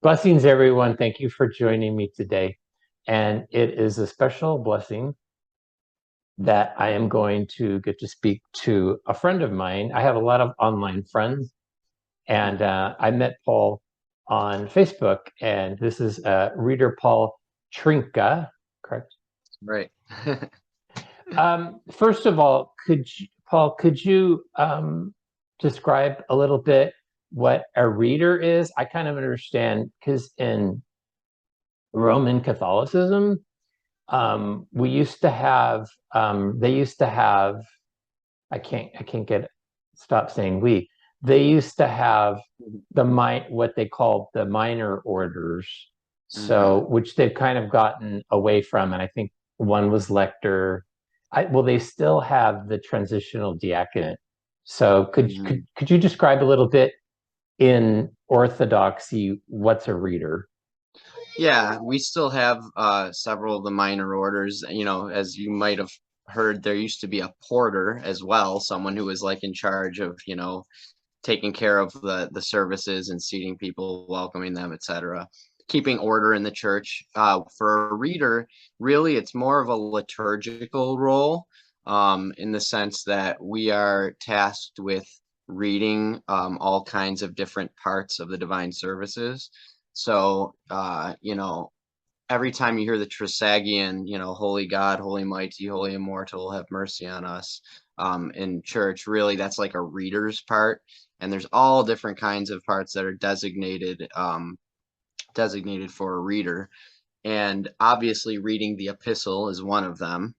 Blessings, everyone. Thank you for joining me today. And it is a special blessing that I am going to get to speak to a friend of mine. I have a lot of online friends, and I met Paul on Facebook, and this is reader Paul Trinca, correct? Right. First of all, Paul, could you describe a little bit what a reader is? I kind of understand because in Roman Catholicism, we used to have they used to have I can't get stop saying we. They used to have what they called the minor orders, hmm so which they've kind of gotten away from, and I think one was lector. Well, they still have the transitional diaconate. So could you describe a little bit in Orthodoxy what's a reader? Yeah, we still have several of the minor orders. As you might have heard, there used to be a porter as well, someone who was like in charge of, taking care of the services and seating people, welcoming them, etc. Keeping order in the church. For a reader, really, it's more of a liturgical role, in the sense that we are tasked with reading all kinds of different parts of the divine services. So, every time you hear the Trisagion, Holy God, Holy Mighty, Holy Immortal, have mercy on us, in church, really, that's like a reader's part. And there's all different kinds of parts that are designated for a reader. And obviously, reading the epistle is one of them.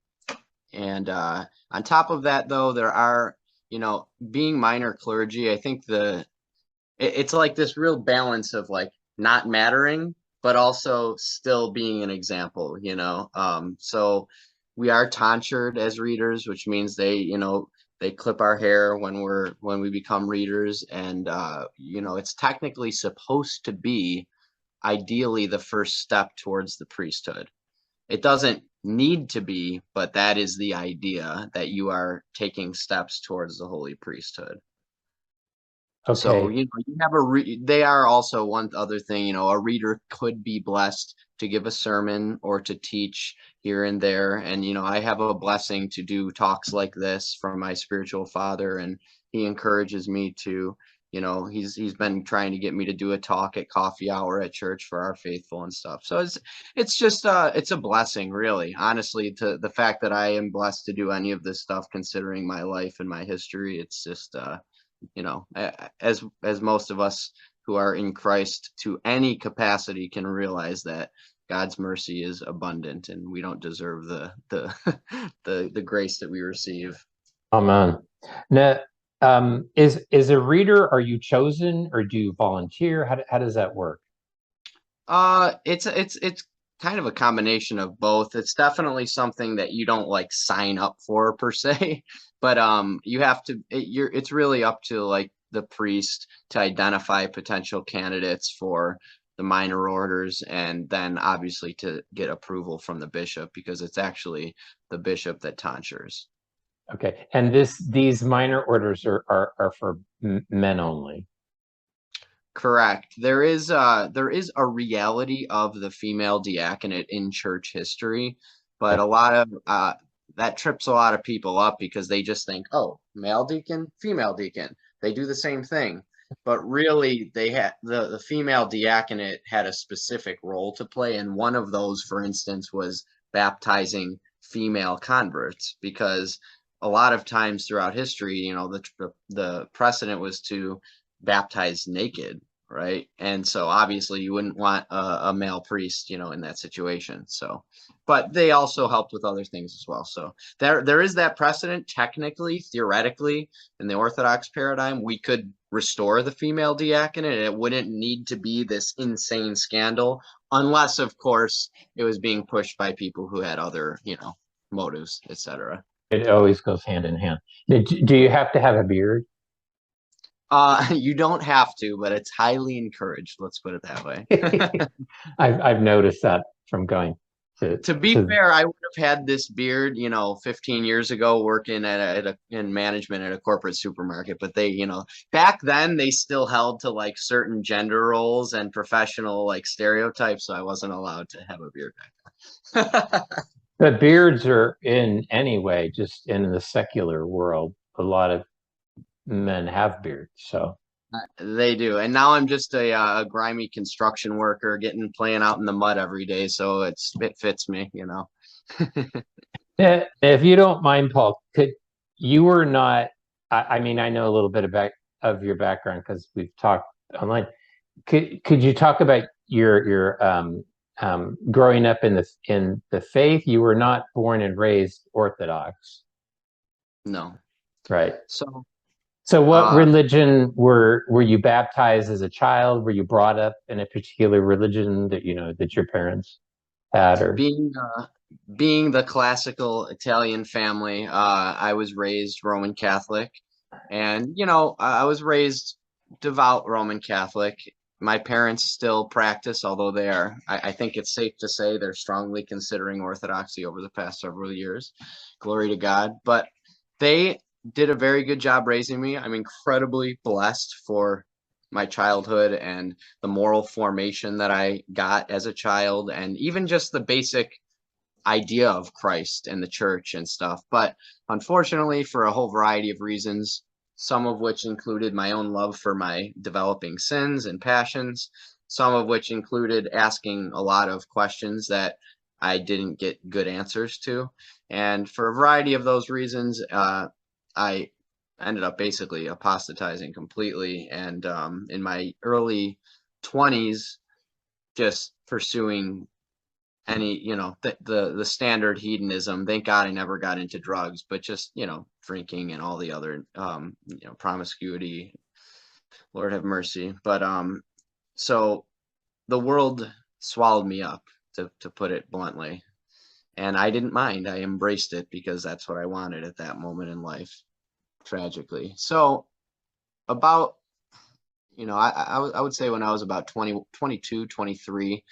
And on top of that, though, there are, being minor clergy, I think it's like this real balance of like not mattering, but also still being an example. So we are tonsured as readers, which means they clip our hair when we become readers, and it's technically supposed to be ideally the first step towards the priesthood. It doesn't need to be, but that is the idea, that you are taking steps towards the holy priesthood. So, Okay. you have they are also one other thing, a reader could be blessed to give a sermon or to teach here and there. And, I have a blessing to do talks like this from my spiritual father, and he encourages me to, he's been trying to get me to do a talk at coffee hour at church for our faithful and stuff. So it's just it's a blessing, really, honestly, to the fact that I am blessed to do any of this stuff, considering my life and my history. It's just as most of us who are in Christ to any capacity can realize that God's mercy is abundant, and we don't deserve the the grace that we receive. Amen. Now, is a reader, are you chosen or do you volunteer? How does that work? It's kind of a combination of both. It's definitely something that you don't like sign up for per se, but you have to. It's really up to like the priest to identify potential candidates for the minor orders, and then obviously to get approval from the bishop, because it's actually the bishop that tonsures. Okay. And these minor orders are for men only. Correct. There is a reality of the female diaconate in church history, but Okay. a lot of that trips a lot of people up, because they just think, oh, male deacon, female deacon, they do the same thing. But really, they had the female diaconate had a specific role to play, and one of those, for instance, was baptizing female converts, because a lot of times throughout history, the precedent was to baptized naked, right? And so obviously you wouldn't want a male priest, in that situation. So, but they also helped with other things as well. So there is that precedent. Technically, theoretically, in the Orthodox paradigm, we could restore the female diaconate, and it wouldn't need to be this insane scandal, unless, of course, it was being pushed by people who had other, motives, etc. It always goes hand in hand. Do you have to have a beard? You don't have to, but it's highly encouraged. Let's put it that way. I've noticed that from going. To be to fair, I would have had this beard, 15 years ago working in management at a corporate supermarket. But they, back then they still held to like certain gender roles and professional like stereotypes. So I wasn't allowed to have a beard back then. the beards are in anyway, just in the secular world. A lot of men have beards, so They do. And now I'm just a grimy construction worker playing out in the mud every day. So it fits me. yeah, if you don't mind, Paul, could you were not I mean, I know a little bit about of your background because we've talked online. Could you talk about your growing up in the faith? You were not born and raised Orthodox, No. right? So, So what uh, religion were you baptized as a child? Were you brought up in a particular religion that that your parents had or being being the classical Italian family, I was raised Roman Catholic, and I was raised devout Roman Catholic. My parents still practice, although I think it's safe to say they're strongly considering Orthodoxy over the past several years. Glory to God. But they did a very good job raising me. I'm incredibly blessed for my childhood and the moral formation that I got as a child, and even just the basic idea of Christ and the church and stuff. But unfortunately, for a whole variety of reasons, some of which included my own love for my developing sins and passions, some of which included asking a lot of questions that I didn't get good answers to. And for a variety of those reasons, I ended up basically apostatizing completely. And in my early 20s, just pursuing the standard hedonism. Thank God I never got into drugs, but just drinking and all the other promiscuity. Lord have mercy. But so the world swallowed me up, to put it bluntly, and I didn't mind. I embraced it because that's what I wanted at that moment in life. Tragically, so about I would say when I was about 20, 22, 23,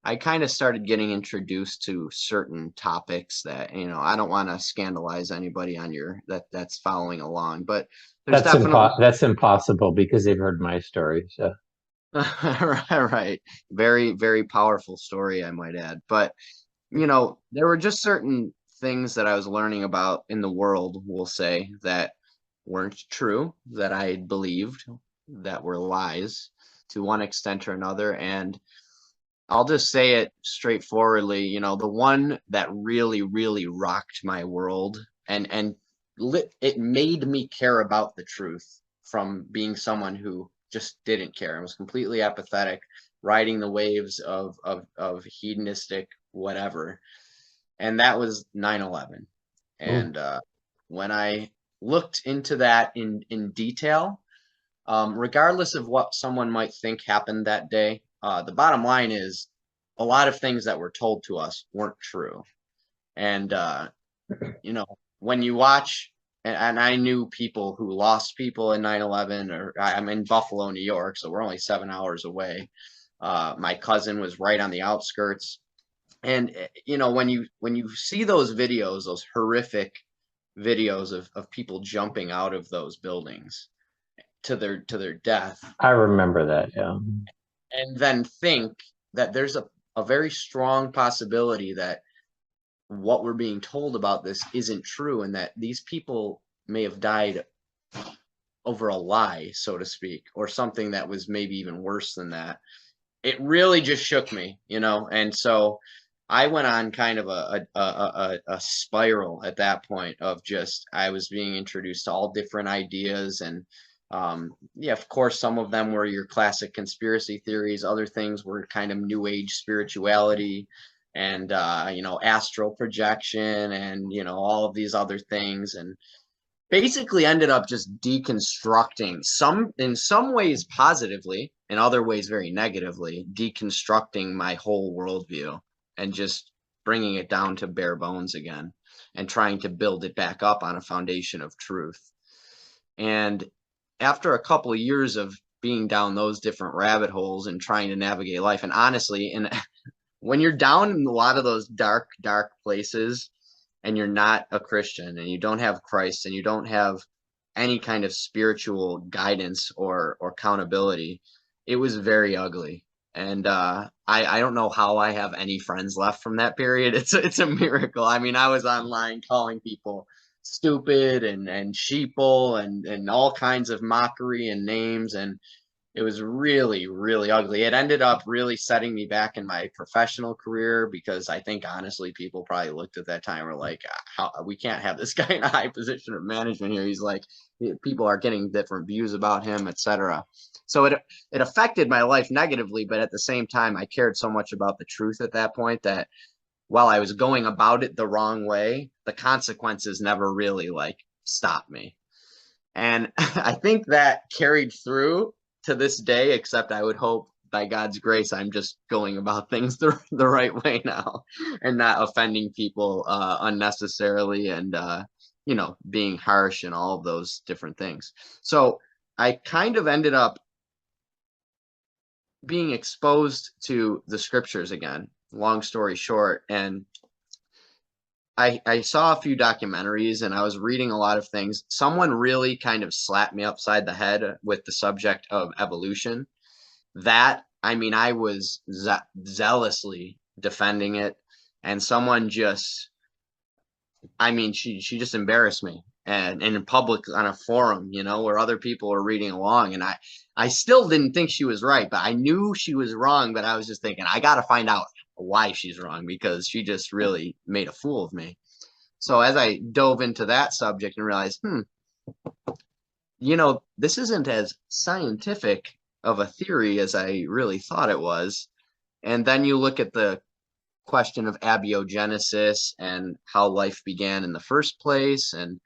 I kind of started getting introduced to certain topics that, I don't want to scandalize anybody on that's following along, but there's definitely that's impossible because they've heard my story. So right. Very, very powerful story, I might add. But, there were just certain things that I was learning about in the world, we'll say, that weren't true, that I had believed, that were lies to one extent or another. And I'll just say it straightforwardly, the one that really, really rocked my world and it made me care about the truth from being someone who just didn't care and was completely apathetic, riding the waves of hedonistic whatever. And that was 9/11. ooh, And when I looked into that in detail, regardless of what someone might think happened that day, the bottom line is a lot of things that were told to us weren't true. And, when you watch, and I knew people who lost people in 9/11, or I'm in Buffalo, New York, so we're only 7 hours away. My cousin was right on the outskirts. And, when you see those videos, those horrific videos of people jumping out of those buildings to their death, I remember that. Yeah. and then think that there's a very strong possibility that what we're being told about this isn't true, and that these people may have died over a lie, so to speak, or something that was maybe even worse than that. It really just shook me. And so I went on kind of a spiral at that point of just I was being introduced to all different ideas, and yeah, of course, some of them were your classic conspiracy theories. Other things were kind of new age spirituality and astral projection and all of these other things, and basically ended up just deconstructing in some ways positively, in other ways very negatively, deconstructing my whole worldview and just bringing it down to bare bones again and trying to build it back up on a foundation of truth. And after a couple of years of being down those different rabbit holes and trying to navigate life, and honestly, in when you're down in a lot of those dark, dark places and you're not a Christian and you don't have Christ and you don't have any kind of spiritual guidance or accountability, it was very ugly. And I don't know how I have any friends left from that period. It's a miracle. I mean, I was online calling people stupid and sheeple and all kinds of mockery and names, and it was really, really ugly. It ended up really setting me back in my professional career because I think honestly people probably looked at that time and were like, how we can't have this guy in a high position of management here. He's like, people are getting different views about him, etc. So it affected my life negatively, but at the same time I cared so much about the truth at that point that while I was going about it the wrong way, the consequences never really like stopped me. And I think that carried through to this day, except I would hope by God's grace, I'm just going about things the right way now and not offending people unnecessarily and, being harsh and all of those different things. So I kind of ended up being exposed to the scriptures again, long story short. And I saw a few documentaries and I was reading a lot of things. Someone really kind of slapped me upside the head with the subject of evolution. That, I mean, I was zealously defending it, and someone just, I mean, she just embarrassed me and in public on a forum, where other people were reading along, and I still didn't think she was right, but I knew she was wrong, but I was just thinking, I got to find out why she's wrong because she just really made a fool of me. So as I dove into that subject and realized, this isn't as scientific of a theory as I really thought it was. And then you look at the question of abiogenesis and how life began in the first place, and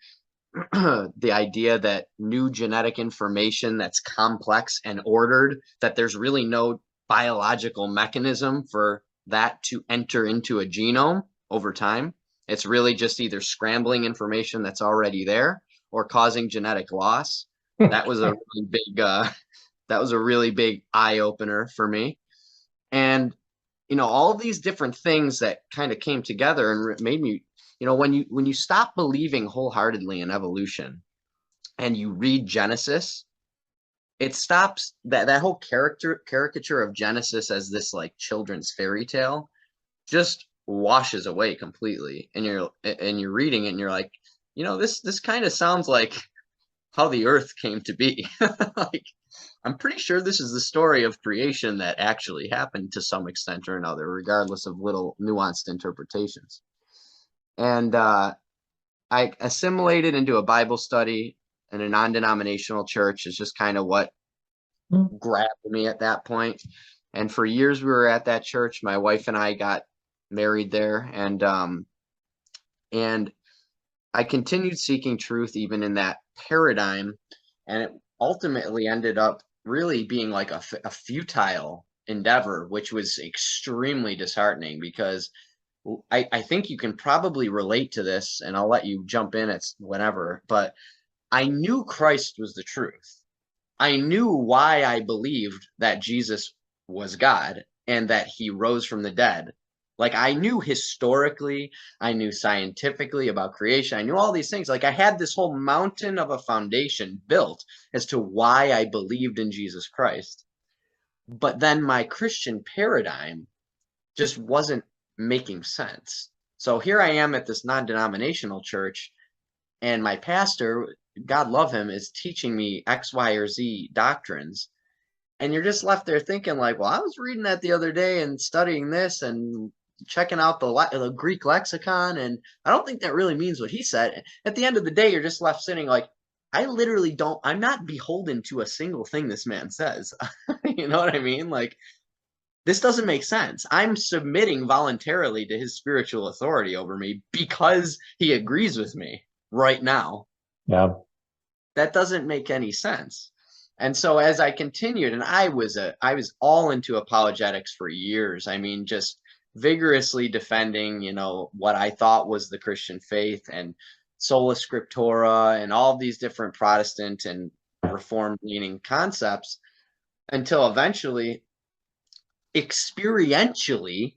the idea that new genetic information that's complex and ordered, that there's really no biological mechanism for that to enter into a genome over time. It's really just either scrambling information that's already there or causing genetic loss. That was a really big eye opener for me. And all of these different things that kind of came together and made me, when you stop believing wholeheartedly in evolution and you read Genesis, it stops that whole caricature of Genesis as this like children's fairy tale just washes away completely. And you're reading it and you're like, this kind of sounds like how the earth came to be. Like, I'm pretty sure this is the story of creation that actually happened to some extent or another, regardless of little nuanced interpretations. And I assimilated into a Bible study in a non-denominational church is just kind of what grabbed me at that point. And for years we were at that church. My wife and I got married there, and I continued seeking truth even in that paradigm, and it ultimately ended up really being like a futile endeavor, which was extremely disheartening because I think you can probably relate to this, and I'll let you jump in at whenever, but I knew Christ was the truth. I knew why I believed that Jesus was God and that he rose from the dead. Like, I knew historically, I knew scientifically about creation. I knew all these things. Like, I had this whole mountain of a foundation built as to why I believed in Jesus Christ. But then my Christian paradigm just wasn't making sense. So here I am at this non-denominational church, and my pastor, God love him, is teaching me X, Y, or Z doctrines. And you're just left there thinking like, well, I was reading that the other day and studying this and checking out the Greek lexicon, and I don't think that really means what he said. At the end of the day, you're just left sitting like, I'm not beholden to a single thing this man says. You know what I mean? Like, this doesn't make sense. I'm submitting voluntarily to his spiritual authority over me because he agrees with me right now. Yeah. That doesn't make any sense. And so as I continued, and I was all into apologetics for years. I mean, just vigorously defending, what I thought was the Christian faith and sola scriptura and all of these different Protestant and Reformed leaning concepts until eventually, experientially,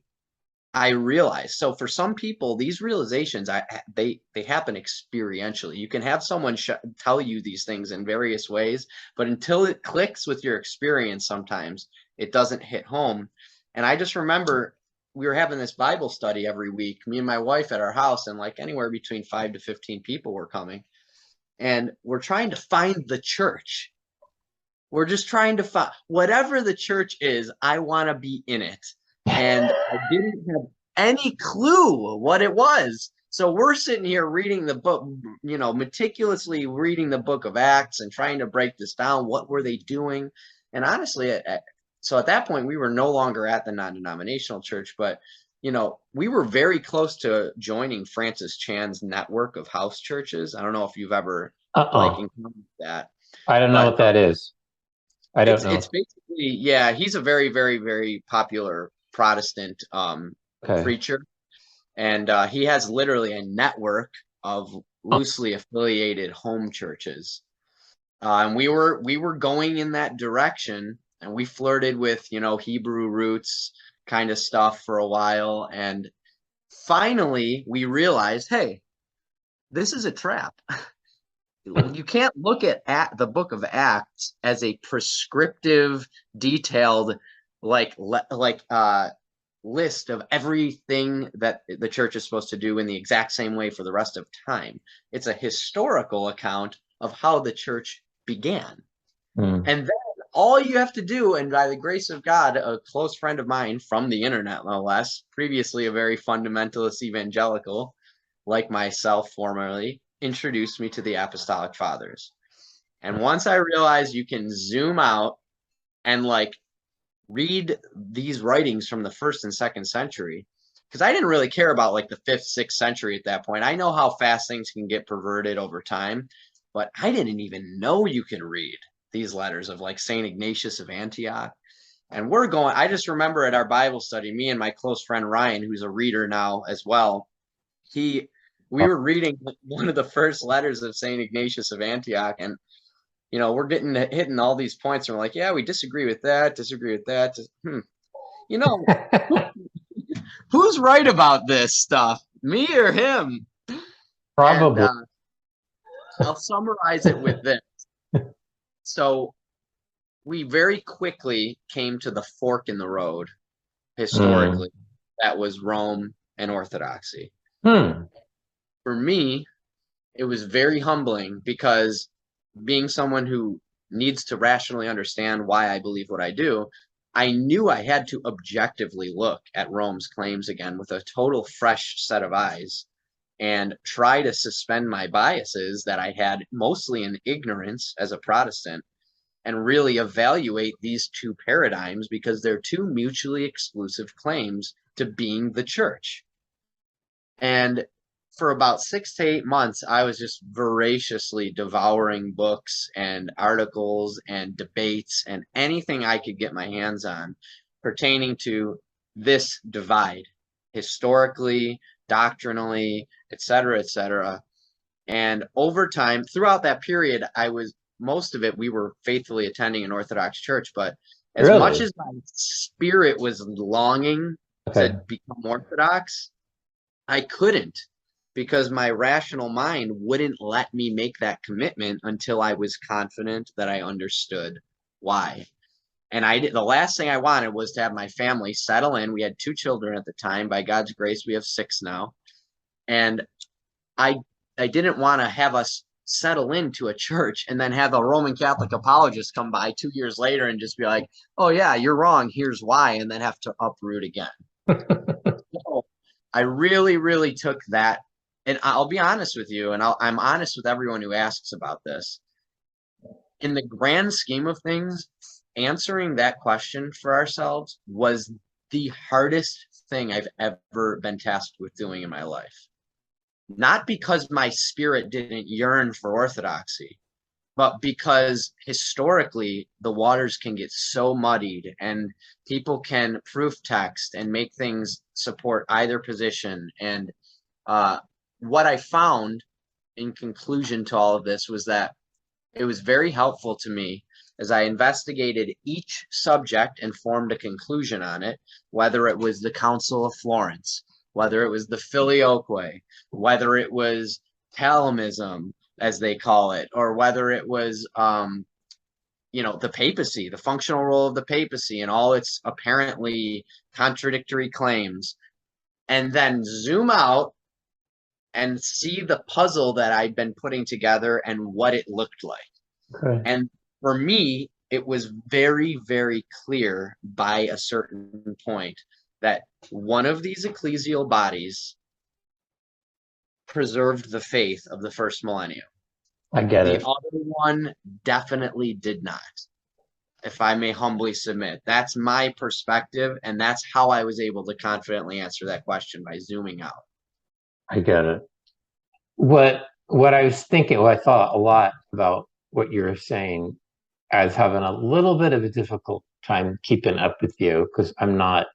I realized, so for some people, these realizations, they happen experientially. You can have someone tell you these things in various ways, but until it clicks with your experience, sometimes it doesn't hit home. And I just remember we were having this Bible study every week, me and my wife at our house, and like anywhere between 5 to 15 people were coming, and we're trying to find the church. We're just trying to find whatever the church is. I want to be in it. And I didn't have any clue what it was. So we're sitting here reading the book, meticulously reading the book of Acts and trying to break this down. What were they doing? And honestly, so at that point, we were no longer at the non-denominational church, but we were very close to joining Francis Chan's network of house churches. I don't know if you've ever encountered that. I don't know what that is. I don't know. It's basically, yeah, he's a very, very, very popular Protestant preacher. And he has literally a network of loosely affiliated home churches. And we were going in that direction, and we flirted with, Hebrew roots kind of stuff for a while. And finally we realized, hey, this is a trap. You can't look at the book of Acts as a prescriptive, detailed, list of everything that the church is supposed to do in the exact same way for the rest of time. It's a historical account of how the church began. And then all you have to do, and by the grace of God, a close friend of mine from the internet, no less, previously a very fundamentalist evangelical, like myself formerly, introduced me to the Apostolic Fathers. And once I realized you can zoom out and read these writings from the 1st and 2nd century, because I didn't really care about the 5th, 6th century at that point. I know how fast things can get perverted over time, but I didn't even know you could read these letters of St. Ignatius of Antioch. And I just remember at our Bible study, me and my close friend Ryan, who's a reader now as well, we were reading one of the first letters of St. Ignatius of Antioch, and we're hitting all these points, and we're like, yeah, we disagree with that. Who's right about this stuff, me or him? Probably. And, I'll summarize it with this. So we very quickly came to the fork in the road historically. That was Rome and Orthodoxy. For me, it was very humbling, because being someone who needs to rationally understand why I believe what I do, I knew I had to objectively look at Rome's claims again with a total fresh set of eyes and try to suspend my biases that I had mostly in ignorance as a Protestant, and really evaluate these two paradigms, because they're two mutually exclusive claims to being the church. And for about 6 to 8 months, I was just voraciously devouring books and articles and debates and anything I could get my hands on pertaining to this divide, historically, doctrinally, et cetera, et cetera. And over time, throughout that period, most of it, we were faithfully attending an Orthodox church, but as much as my spirit was longing to become Orthodox, I couldn't, because my rational mind wouldn't let me make that commitment until I was confident that I understood why. And the last thing I wanted was to have my family settle in. We had 2 children at the time. By God's grace, we have 6 now. And I didn't want to have us settle into a church and then have a Roman Catholic apologist come by 2 years later and just be like, oh yeah, you're wrong, here's why, and then have to uproot again. So I really, really took that. And I'll be honest with you, and I'm honest with everyone who asks about this. In the grand scheme of things, answering that question for ourselves was the hardest thing I've ever been tasked with doing in my life. Not because my spirit didn't yearn for Orthodoxy, but because historically the waters can get so muddied, and people can proof text and make things support either position. And what I found in conclusion to all of this was that it was very helpful to me as I investigated each subject and formed a conclusion on it, whether it was the Council of Florence, whether it was the Filioque, whether it was Palimism, as they call it, or whether it was the papacy, the functional role of the papacy and all its apparently contradictory claims, and then zoom out and see the puzzle that I'd been putting together and what it looked like. Okay. And for me, it was very, very clear by a certain point that one of these ecclesial bodies preserved the faith of the first millennium. I get The it. other one definitely did not, if I may humbly submit. That's my perspective, and that's how I was able to confidently answer that question, by zooming out. I get it. What I was thinking, I thought a lot about what you were saying. I was having a little bit of a difficult time keeping up with you because I'm not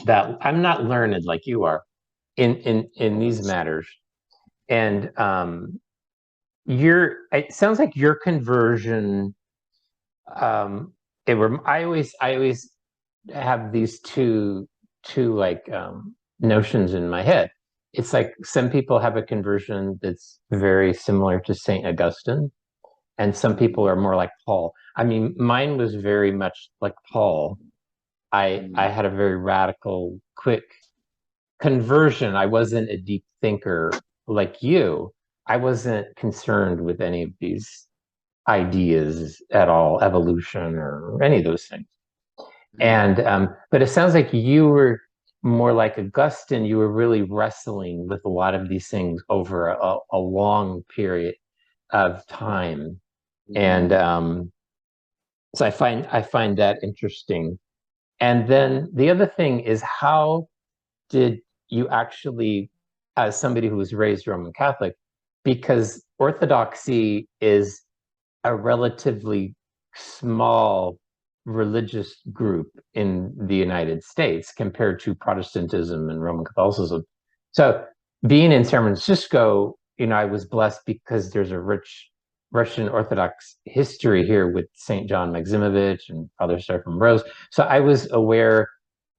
learned like you are in these matters. And it sounds like your conversion, I always have these two like notions in my head. It's like some people have a conversion that's very similar to Saint Augustine, and some people are more like Paul. I mean, mine was very much like Paul. I had a very radical, quick conversion. I wasn't a deep thinker like you. I wasn't concerned with any of these ideas at all, evolution or any of those things. And but it sounds like you were more like Augustine. You were really wrestling with a lot of these things over a long period of time. And so I find that interesting. And then the other thing is, how did you actually, as somebody who was raised Roman Catholic, because Orthodoxy is a relatively small religious group in the United States compared to Protestantism and Roman Catholicism. So being in San Francisco, I was blessed because there's a rich Russian Orthodox history here with St. John Maximovich and Father Seraphim Rose. So I was aware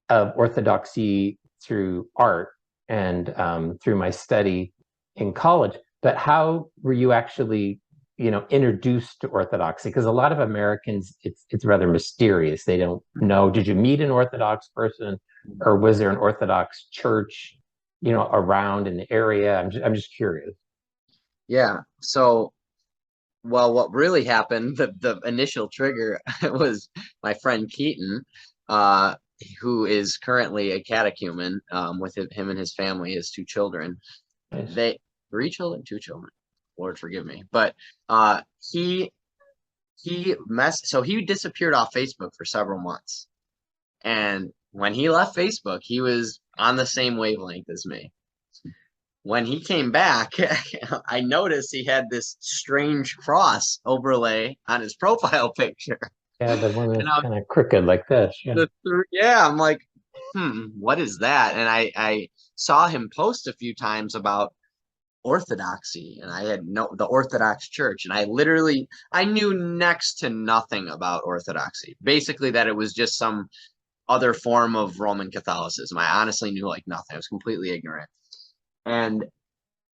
of Orthodoxy through art and through my study in college. But how were you actually, introduced to Orthodoxy? Because a lot of Americans, it's rather mysterious. They don't know. Did you meet an Orthodox person, or was there an Orthodox church, around in the area? I'm just curious. Yeah. So, well, what really happened, the initial trigger was my friend Keaton, who is currently a catechumen, with him and his family, his two children. Nice. Three children, two children. Lord forgive me. But he so he disappeared off Facebook for several months. And when he left Facebook, he was on the same wavelength as me. When he came back, I noticed he had this strange cross overlay on his profile picture. Yeah, the one And that's kind of crooked like this. Yeah. yeah, I'm like, what is that? And I saw him post a few times about Orthodoxy, and I had the Orthodox Church, and I knew next to nothing about Orthodoxy. Basically, that it was just some other form of Roman Catholicism. I honestly knew like nothing. I was completely ignorant. And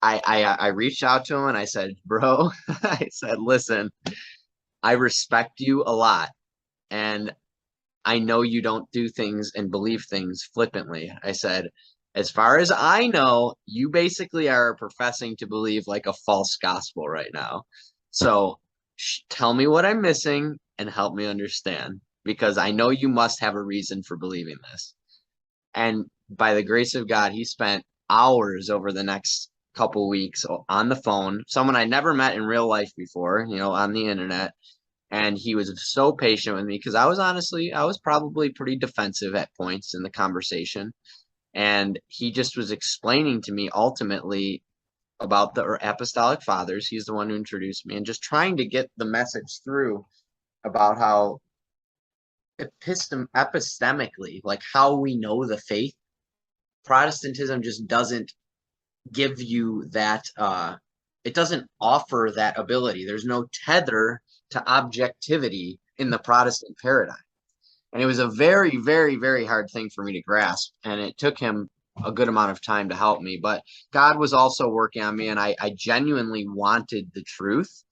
I reached out to him and I said, bro, I said, listen, I respect you a lot, and I know you don't do things and believe things flippantly. I said, as far as I know, you basically are professing to believe like a false gospel right now. So tell me what I'm missing and help me understand, because I know you must have a reason for believing this. And by the grace of God, he spent hours over the next couple weeks on the phone, someone I never met in real life before, on the internet. And he was so patient with me because I was probably pretty defensive at points in the conversation. And he just was explaining to me ultimately about the apostolic fathers. He's the one who introduced me, and just trying to get the message through about how epistemically, like how we know the faith, Protestantism just doesn't give you that, it doesn't offer that ability. There's no tether to objectivity in the Protestant paradigm. And it was a very, very, very hard thing for me to grasp. And it took him a good amount of time to help me. But God was also working on me, and I genuinely wanted the truth,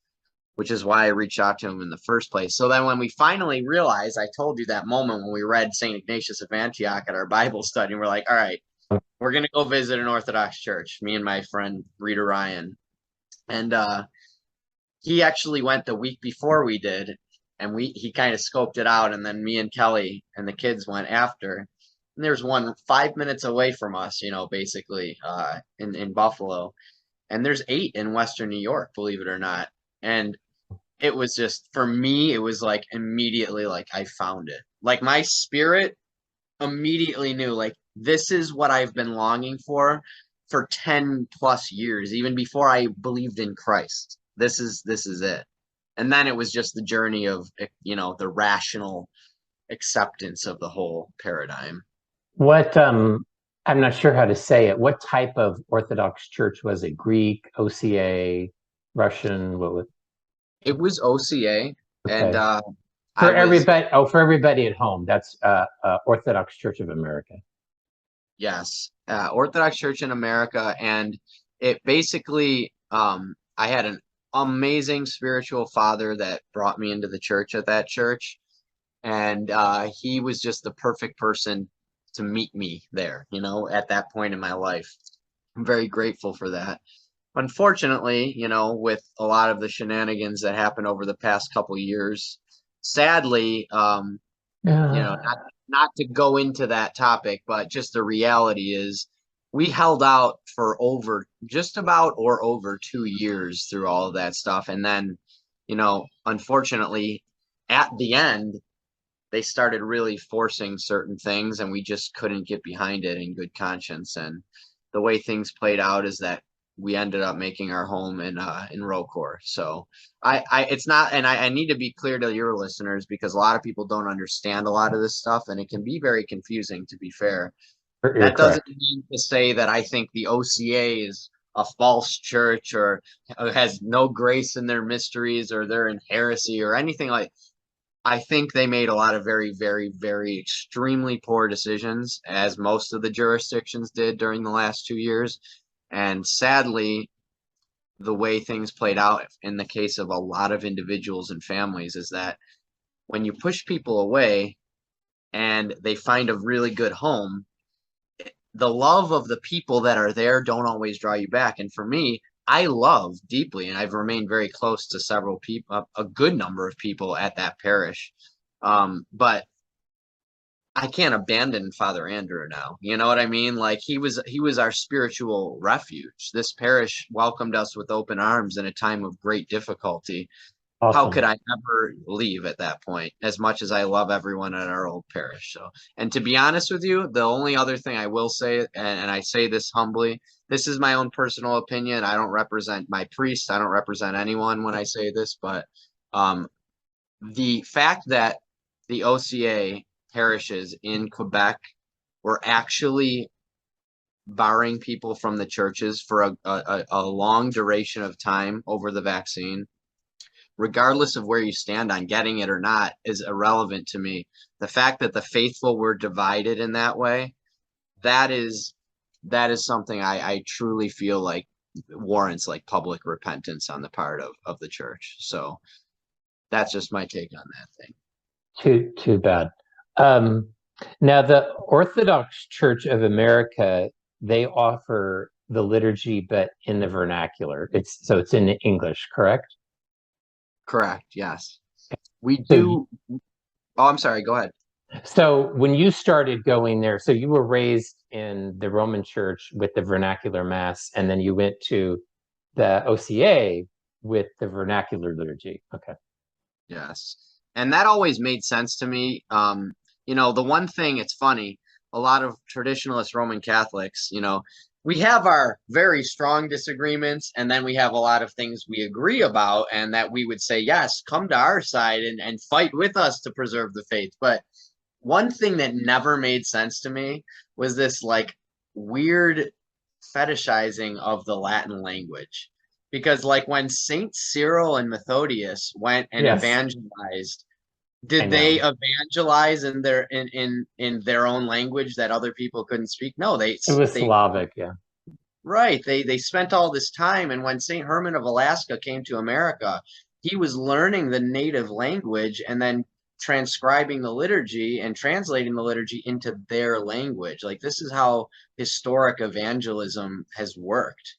which is why I reached out to him in the first place. So then when we finally realized, I told you that moment when we read St. Ignatius of Antioch at our Bible study, and we're like, all right, we're going to go visit an Orthodox church, me and my friend Rita Ryan. And he actually went the week before we did, and he kind of scoped it out, and then me and Kelly and the kids went after. And there's one 5 minutes away from us, basically in Buffalo. And there's 8 in Western New York, believe it or not. And it was just, for me, it was like immediately like I found it. Like my spirit immediately knew, like, this is what I've been longing for 10 plus years, even before I believed in Christ. This is it. And then it was just the journey of, the rational acceptance of the whole paradigm. What I'm not sure how to say it. What type of Orthodox church was it? Greek, OCA, Russian? What was It was OCA, and okay. I For was, everybody, for everybody at home, that's Orthodox Church of America. yes, Orthodox Church in America. And it basically, I had an amazing spiritual father that brought me into the church at that church. And he was just the perfect person to meet me there, at that point in my life. I'm very grateful for that. Unfortunately, with a lot of the shenanigans that happened over the past couple of years, sadly, Yeah. not to go into that topic, but just the reality is we held out for just about or over 2 years through all of that stuff. And then, unfortunately, at the end, they started really forcing certain things, and we just couldn't get behind it in good conscience. And the way things played out is that we ended up making our home in Rocor. So it's not, and I need to be clear to your listeners, because a lot of people don't understand a lot of this stuff, and it can be very confusing, to be fair. You're That doesn't correct. mean to say that I think the OCA is a false church or has no grace in their mysteries or they're in heresy or anything like. I think they made a lot of very, very, very extremely poor decisions, as most of the jurisdictions did during the last 2 years. And sadly, the way things played out in the case of a lot of individuals and families is that when you push people away and they find a really good home, the love of the people that are there don't always draw you back. And for me, I love deeply, and I've remained very close to several people, a good number of people at that parish. But I can't abandon Father Andrew now. You know what I mean? Like he was our spiritual refuge. This parish welcomed us with open arms in a time of great difficulty. How could Awesome. I ever leave at that point, as much as I love everyone at our old parish? So, and to be honest with you, the only other thing I will say, and I say this humbly, this is my own personal opinion. I don't represent my priest. I don't represent anyone when I say this, but the fact that the OCA parishes in Quebec were actually barring people from the churches for a long duration of time over the vaccine, regardless of where you stand on getting it or not, is irrelevant to me. The fact that the faithful were divided in that way, that is something I truly feel like warrants like public repentance on the part of the church. So that's just my take on that thing. Too bad. Um, Now, the Orthodox Church of America, they offer the liturgy, but in the vernacular. It's in English, correct? Correct. Yes. We So, you, do. Oh, I'm sorry. Go ahead. so when you started going there, so you were raised in the Roman Church with the vernacular Mass, and then you went to the OCA with the vernacular liturgy. Okay. Yes. And that always made sense to me. The one thing, it's funny, a lot of traditionalist Roman Catholics, we have our very strong disagreements, and then we have a lot of things we agree about, and that we would say, yes, come to our side and fight with us to preserve the faith. But one thing that never made sense to me was this like weird fetishizing of the Latin language. Because like when Saint Cyril and Methodius went and Yes. evangelized, I Did they know. evangelize in their own language that other people couldn't speak? No, It was they Slavic, yeah. right. They spent all this time, and when St. Herman of Alaska came to America, he was learning the native language and then transcribing the liturgy and translating the liturgy into their language. Like this is how historic evangelism has worked.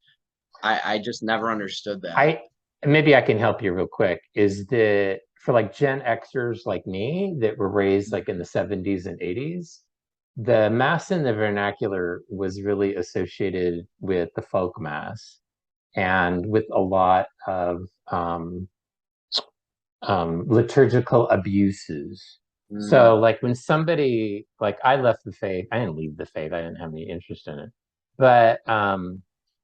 I just never understood that. I maybe I can help you real quick. Is the for like Gen Xers like me that were raised like in the 70s and 80s, the mass in the vernacular was really associated with the folk mass and with a lot of liturgical abuses. So, Mm, like when somebody, like I left the faith, I didn't leave the faith, I didn't have any interest in it. But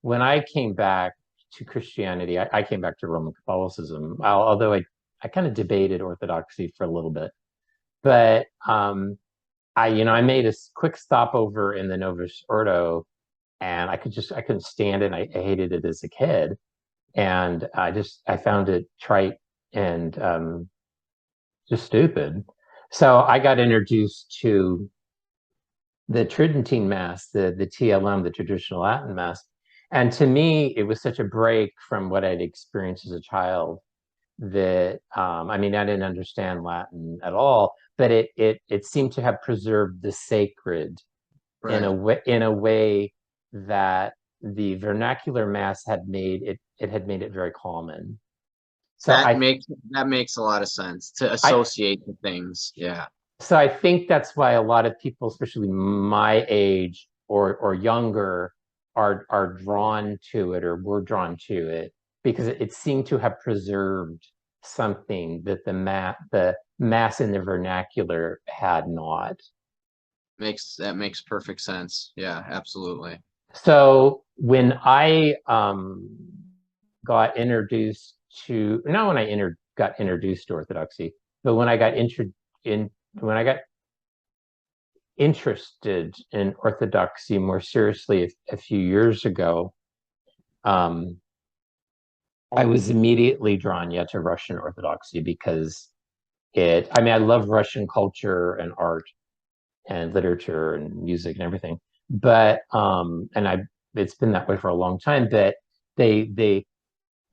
when I came back to Christianity, I came back to Roman Catholicism, although I kind of debated Orthodoxy for a little bit. But I made a quick stopover in the Novus Ordo, and I couldn't stand it. I hated it as a kid, and I found it trite and just stupid. So I got introduced to the Tridentine Mass, the TLM, the traditional Latin Mass. And to me, it was such a break from what I'd experienced as a child that I mean, I didn't understand Latin at all, but it seemed to have preserved the sacred right. in a way that the vernacular mass had made it had made it very common. So That makes a lot of sense to I associate the things. Yeah. so I think that's why a lot of people, especially my age or younger, are drawn to it or were drawn to it because it seemed to have preserved something that the mass in the vernacular had not. That makes perfect sense. Yeah, absolutely. So when I got introduced to not when I got introduced to Orthodoxy, but when I got interested in Orthodoxy more seriously a few years ago, um, I was immediately drawn to Russian Orthodoxy because I mean, I love Russian culture and art and literature and music and everything. But it's been that way for a long time. But they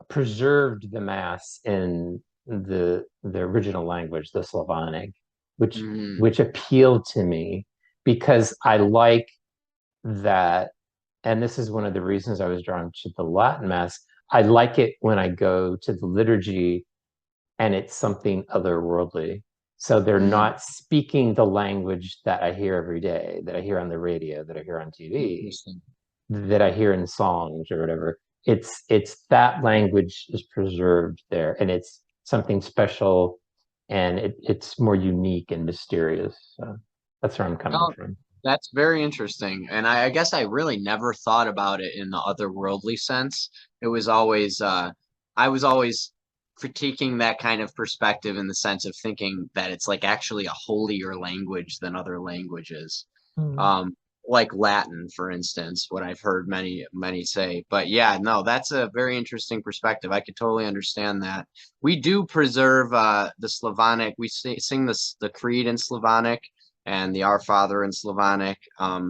preserved the mass in the original language, the Slavonic, Mm, which appealed to me because I like that, and this is one of the reasons I was drawn to the Latin Mass. I like it when I go to the liturgy and it's something otherworldly. So they're mm, not speaking the language that I hear every day, that I hear on the radio, that I hear on TV, interesting. that I hear in songs or whatever. It's that language is preserved there, and it's something special, and it's more unique and mysterious. So that's where I'm coming No, from. that's very interesting. And I guess I really never thought about it in the otherworldly sense. It was always I was always critiquing that kind of perspective in the sense of thinking that it's like actually a holier language than other languages. Mm. Um, like Latin, for instance, what I've heard many say. But yeah, no, that's a very interesting perspective. I could totally understand that. We do preserve the Slavonic. We sing the Creed in Slavonic and the Our Father in Slavonic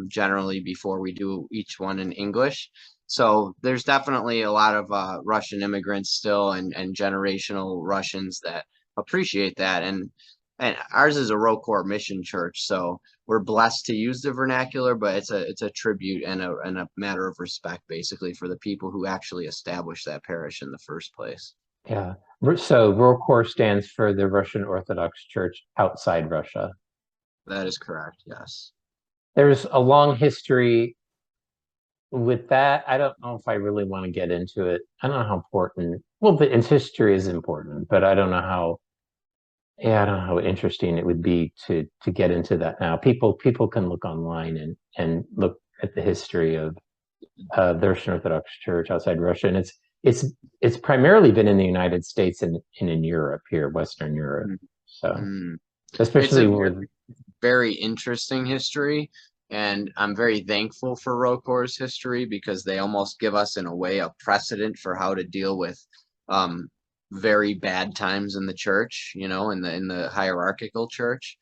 generally before we do each one in English. So there's definitely a lot of Russian immigrants still and generational Russians that appreciate that. And ours is a ROCOR mission church, so we're blessed to use the vernacular, but it's a tribute and a matter of respect basically for the people who actually established that parish in the first place. Yeah. So ROKOR stands for the Russian Orthodox Church outside Russia. That is correct. Yes. There's a long history with that. I don't know if I really want to get into it. I don't know how important. Well, its history is important, but I don't know how. Yeah, I don't know how interesting it would be to get into that now. People can look online and look at the history of the Russian Orthodox Church outside Russia, and it's primarily been in the United States and in Europe here, Western Europe. So Mm. It's a especially with very interesting history, and I'm very thankful for Rocor's history because they almost give us, in a way, a precedent for how to deal with um, very bad times in the church, you know, in the hierarchical church.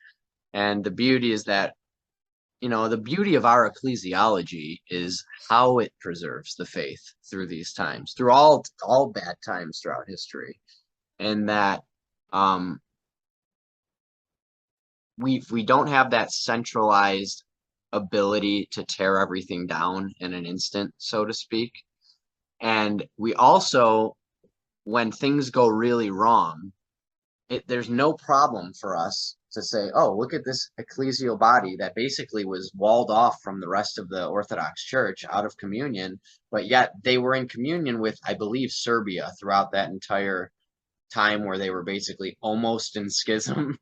And the beauty is that, you know, the beauty of our ecclesiology is how it preserves the faith through these times, through all bad times throughout history. And that um we don't have that centralized ability to tear everything down in an instant, so to speak. And we also, when things go really wrong, there's no problem for us to say, oh, look at this ecclesial body that basically was walled off from the rest of the Orthodox Church, out of communion, but yet they were in communion with, I believe, Serbia throughout that entire time where they were basically almost in schism.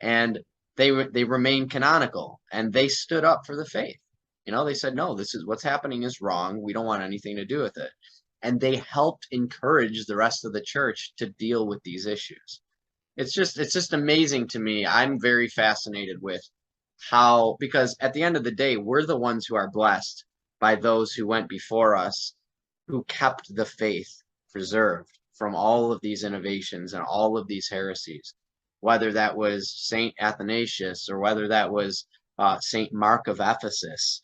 And they remained canonical, and they stood up for the faith. You know, they said, no, this is what's happening is wrong. We don't want anything to do with it. And they helped encourage the rest of the church to deal with these issues. It's just amazing to me. I'm very fascinated with how, because at the end of the day, we're the ones who are blessed by those who went before us, who kept the faith preserved from all of these innovations and all of these heresies, whether that was Saint Athanasius or whether that was Saint Mark of Ephesus,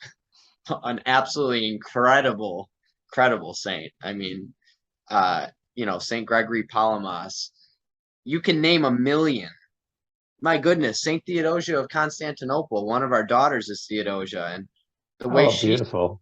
an absolutely incredible saint. I mean, you know, Saint Gregory Palamas. You can name a million. My goodness, Saint Theodosia of Constantinople. One of our daughters is Theodosia, and the way Oh, beautiful.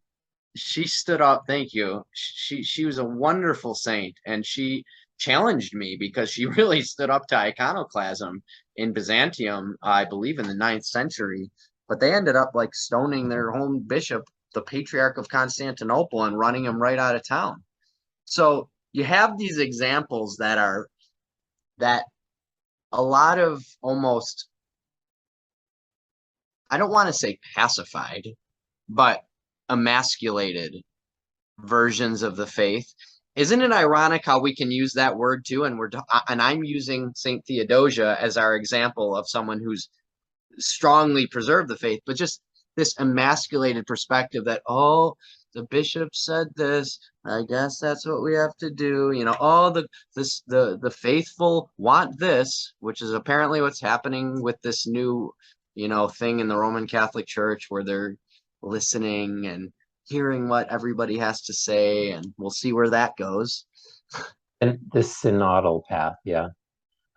she stood up, thank you, she was a wonderful saint, and she challenged me because she really stood up to iconoclasm in Byzantium, I believe in the 9th century. But they ended up like stoning their own bishop, the Patriarch of Constantinople, and running him right out of town. So you have these examples that a lot of almost, I don't want to say pacified, but emasculated versions of the faith. Isn't it ironic how we can use that word too? And I'm using Saint Theodosia as our example of someone who's strongly preserved the faith, but just this emasculated perspective that, oh, the bishop said this, I guess that's what we have to do. You know, oh, the faithful want this, which is apparently what's happening with this new, you know, thing in the Roman Catholic Church, where they're listening and hearing what everybody has to say, and we'll see where that goes. And the synodal path, yeah.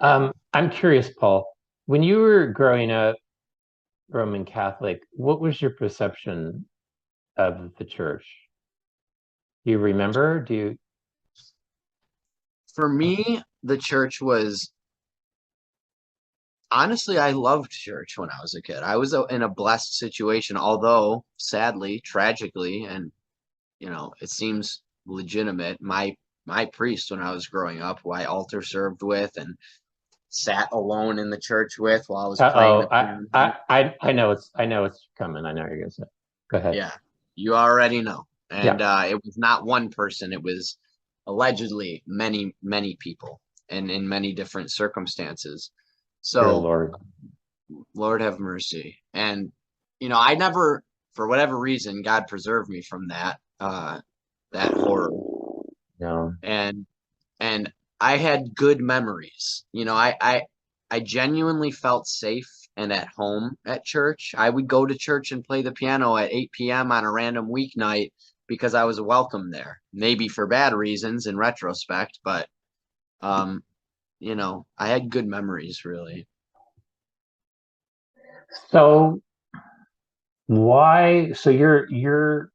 Yeah. I'm curious, Paul, when you were growing up Roman Catholic, what was your perception of the church? Do you remember? Do you? For me, the church was, honestly, I loved church when I was a kid. I was in a blessed situation, although sadly, tragically, and you know, it seems legitimate. My priest when I was growing up, who I altar served with and sat alone in the church with while I was playing Uh-oh, the piano. I know it's coming. I know what you're gonna say. Go ahead. Yeah, you already know. And Yeah, it was not one person, it was allegedly many people and in many different circumstances. dear So, Lord. Lord have mercy. And, you know, I never, for whatever reason, God preserved me from that horror. No. And, and I had good memories. You know, I genuinely felt safe and at home at church. I would go to church and play the piano at 8 p.m. on a random weeknight because I was welcome there. Maybe for bad reasons in retrospect, but um, you know, I had good memories really. So why? So your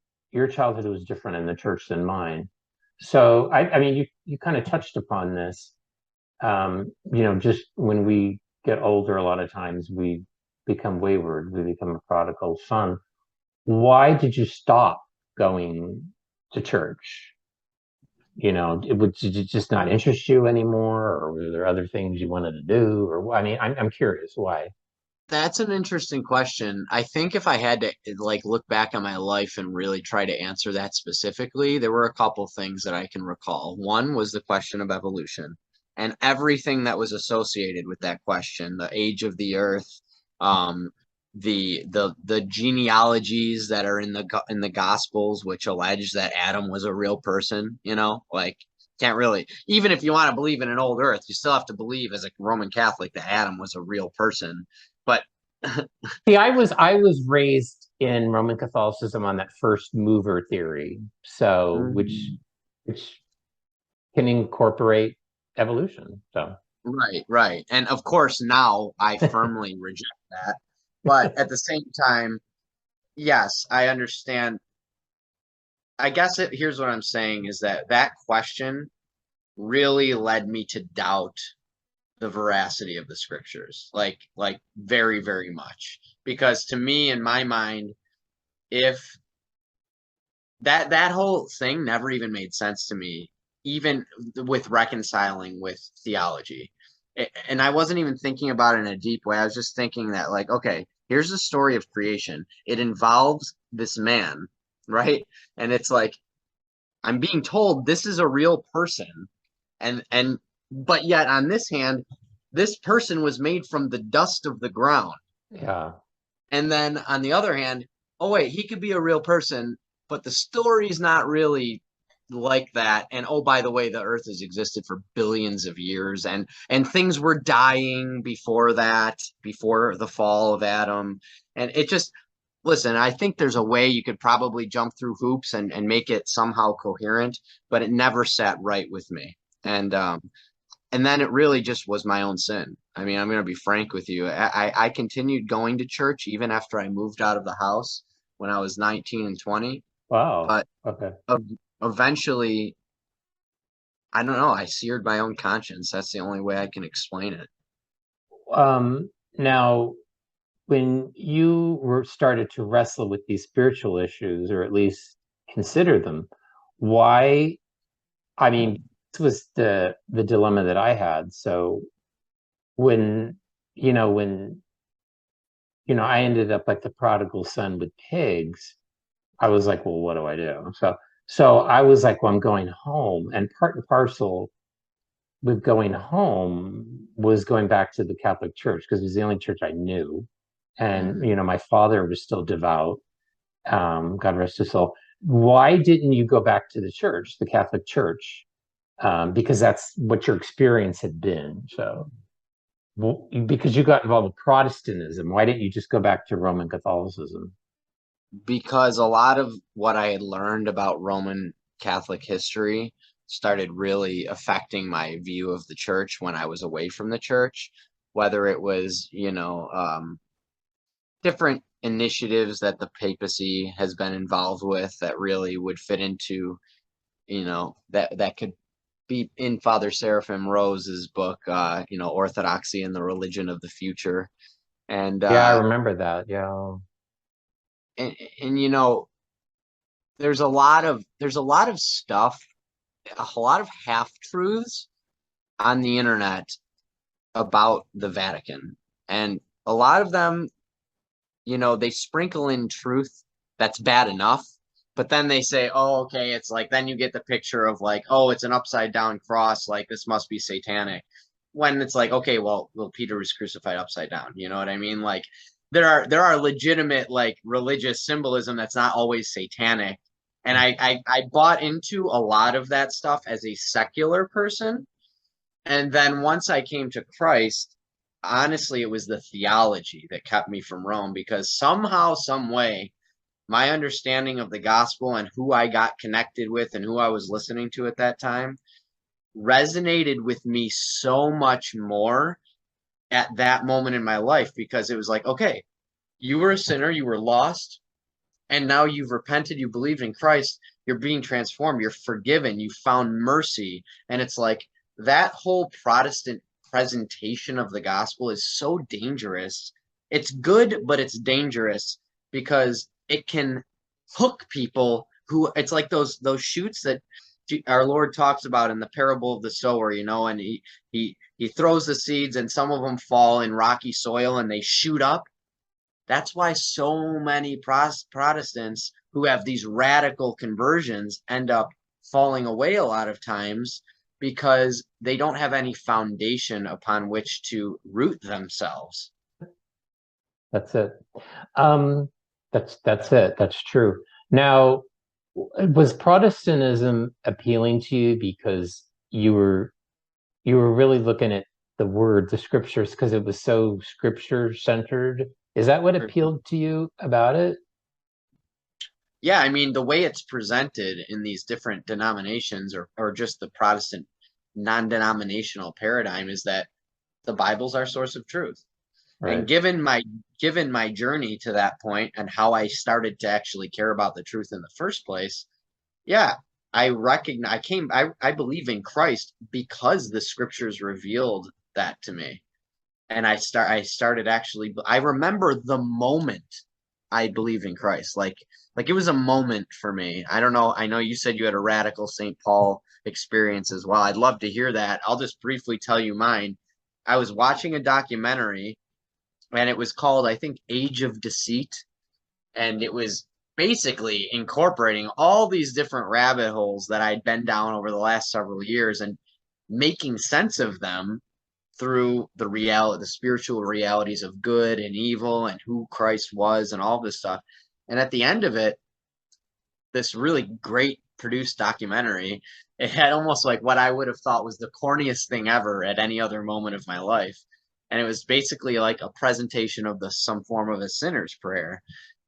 childhood was different in the church than mine. So I mean, you kind of touched upon this. You know, just when we get older, a lot of times we become wayward. We become a prodigal son. Why did you stop going to church? You know, did it just not interest you anymore, or were there other things you wanted to do? Or I mean, I'm curious why. That's an interesting question. I think if I had to like look back on my life and really try to answer that specifically, there were a couple things that I can recall. One was the question of evolution and everything that was associated with that question, the age of the earth, um, the genealogies that are in the gospels which allege that Adam was a real person, you know, like Can't really, even if you want to believe in an old Earth, you still have to believe as a Roman Catholic that Adam was a real person. But See, I was raised in Roman Catholicism on that first mover theory, so mm, which can incorporate evolution. So right, right. And of course, now I firmly reject that. But at the same time, yes, I understand. I guess here's what I'm saying is that that question really led me to doubt the veracity of the scriptures, like very, very much. Because to me, in my mind, if that whole thing never even made sense to me, even with reconciling with theology. And I wasn't even thinking about it in a deep way. I was just thinking that, like, okay, here's the story of creation. It involves this man, right? And it's like I'm being told this is a real person, and but yet on this hand, this person was made from the dust of the ground. yeah, And then on the other hand, oh wait, he could be a real person, but the story's not really like that. And oh, by the way, the earth has existed for billions of years, and things were dying before that, before the fall of Adam. And it just listen, I think there's a way you could probably jump through hoops and make it somehow coherent, but it never sat right with me. And then it really just was my own sin. I mean, I'm going to be frank with you. I continued going to church even after I moved out of the house when I was 19 and 20. wow, But okay. eventually, I don't know, I seared my own conscience. That's the only way I can explain it. Now, when you were started to wrestle with these spiritual issues, or at least consider them, why? I mean, this was the dilemma that I had. So when when I ended up like the prodigal son with pigs, I was like, well, what do I do? So I was like, well, I'm going home, and part and parcel with going home was going back to the Catholic Church because it was the only church I knew. And, Mm. my father was still devout. God rest his soul. Why didn't you go back to the church, the Catholic Church? Because that's what your experience had been. So, well, because you got involved with Protestantism, why didn't you just go back to Roman Catholicism? Because a lot of what I had learned about Roman Catholic history started really affecting my view of the church when I was away from the church, whether it was, different initiatives that the papacy has been involved with that really would fit into, that could be in Father Seraphim Rose's book, Orthodoxy and the Religion of the Future. And Yeah, I uh remember that. Yeah. and, and there's a lot of stuff, a lot of half truths on the internet about the Vatican. And a lot of them, they sprinkle in truth that's bad enough, but then they say, oh, okay, it's like, then you get the picture of like, oh, it's an upside down cross, like this must be satanic. When it's like, okay, well, Peter was crucified upside down. You know what I mean? Like there are legitimate like religious symbolism that's not always satanic. And I bought into a lot of that stuff as a secular person. And then once I came to Christ, honestly, it was the theology that kept me from Rome because somehow, some way, my understanding of the gospel and who I got connected with and who I was listening to at that time resonated with me so much more at that moment in my life because it was like, okay, you were a sinner, you were lost, and now you've repented, you believed in Christ, you're being transformed, you're forgiven, you found mercy. And it's like that whole Protestant presentation of the gospel is so dangerous. It's good, but it's dangerous because it can hook people who it's like those shoots that our Lord talks about in the parable of the sower, and he throws the seeds and some of them fall in rocky soil and they shoot up. That's why so many Protestants who have these radical conversions end up falling away a lot of times because they don't have any foundation upon which to root themselves. That's it. Um, that's it. That's true. Now, Was Protestantism appealing to you because you were really looking at the scriptures, because it was so scripture centered? Is that what appealed to you about it? Yeah, I mean, the way it's presented in these different denominations or just the Protestant non-denominational paradigm is that the Bible's our source of truth. And Right. given my journey to that point and how I started to actually care about the truth in the first place, yeah, I believe in Christ because the scriptures revealed that to me. And I started actually I remember the moment I believed in Christ. Like it was a moment for me. I don't know. I know you said you had a radical St. Paul experience as well. I'd love to hear that. I'll just briefly tell you mine. I was watching a documentary and it was called, I think, Age of Deceit, and it was basically incorporating all these different rabbit holes that I'd been down over the last several years and making sense of them through the spiritual realities of good and evil and who Christ was and all this stuff. And at the end of it, this really great produced documentary, it had almost like what I would have thought was the corniest thing ever at any other moment of my life. And it was basically like a presentation of some form of a sinner's prayer.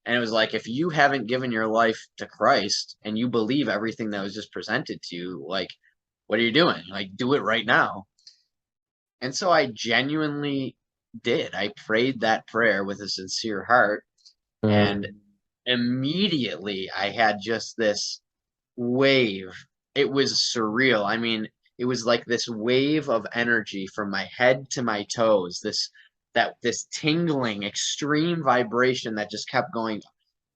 And it was like, if you haven't given your life to Christ and you believe everything that was just presented to you, like, what are you doing? Like, do it right now. And so I genuinely did. I prayed that prayer with a sincere heart. And Mm. immediately I had just this wave. It was surreal. I mean, it was like this wave of energy from my head to my toes. This tingling, extreme vibration that just kept going.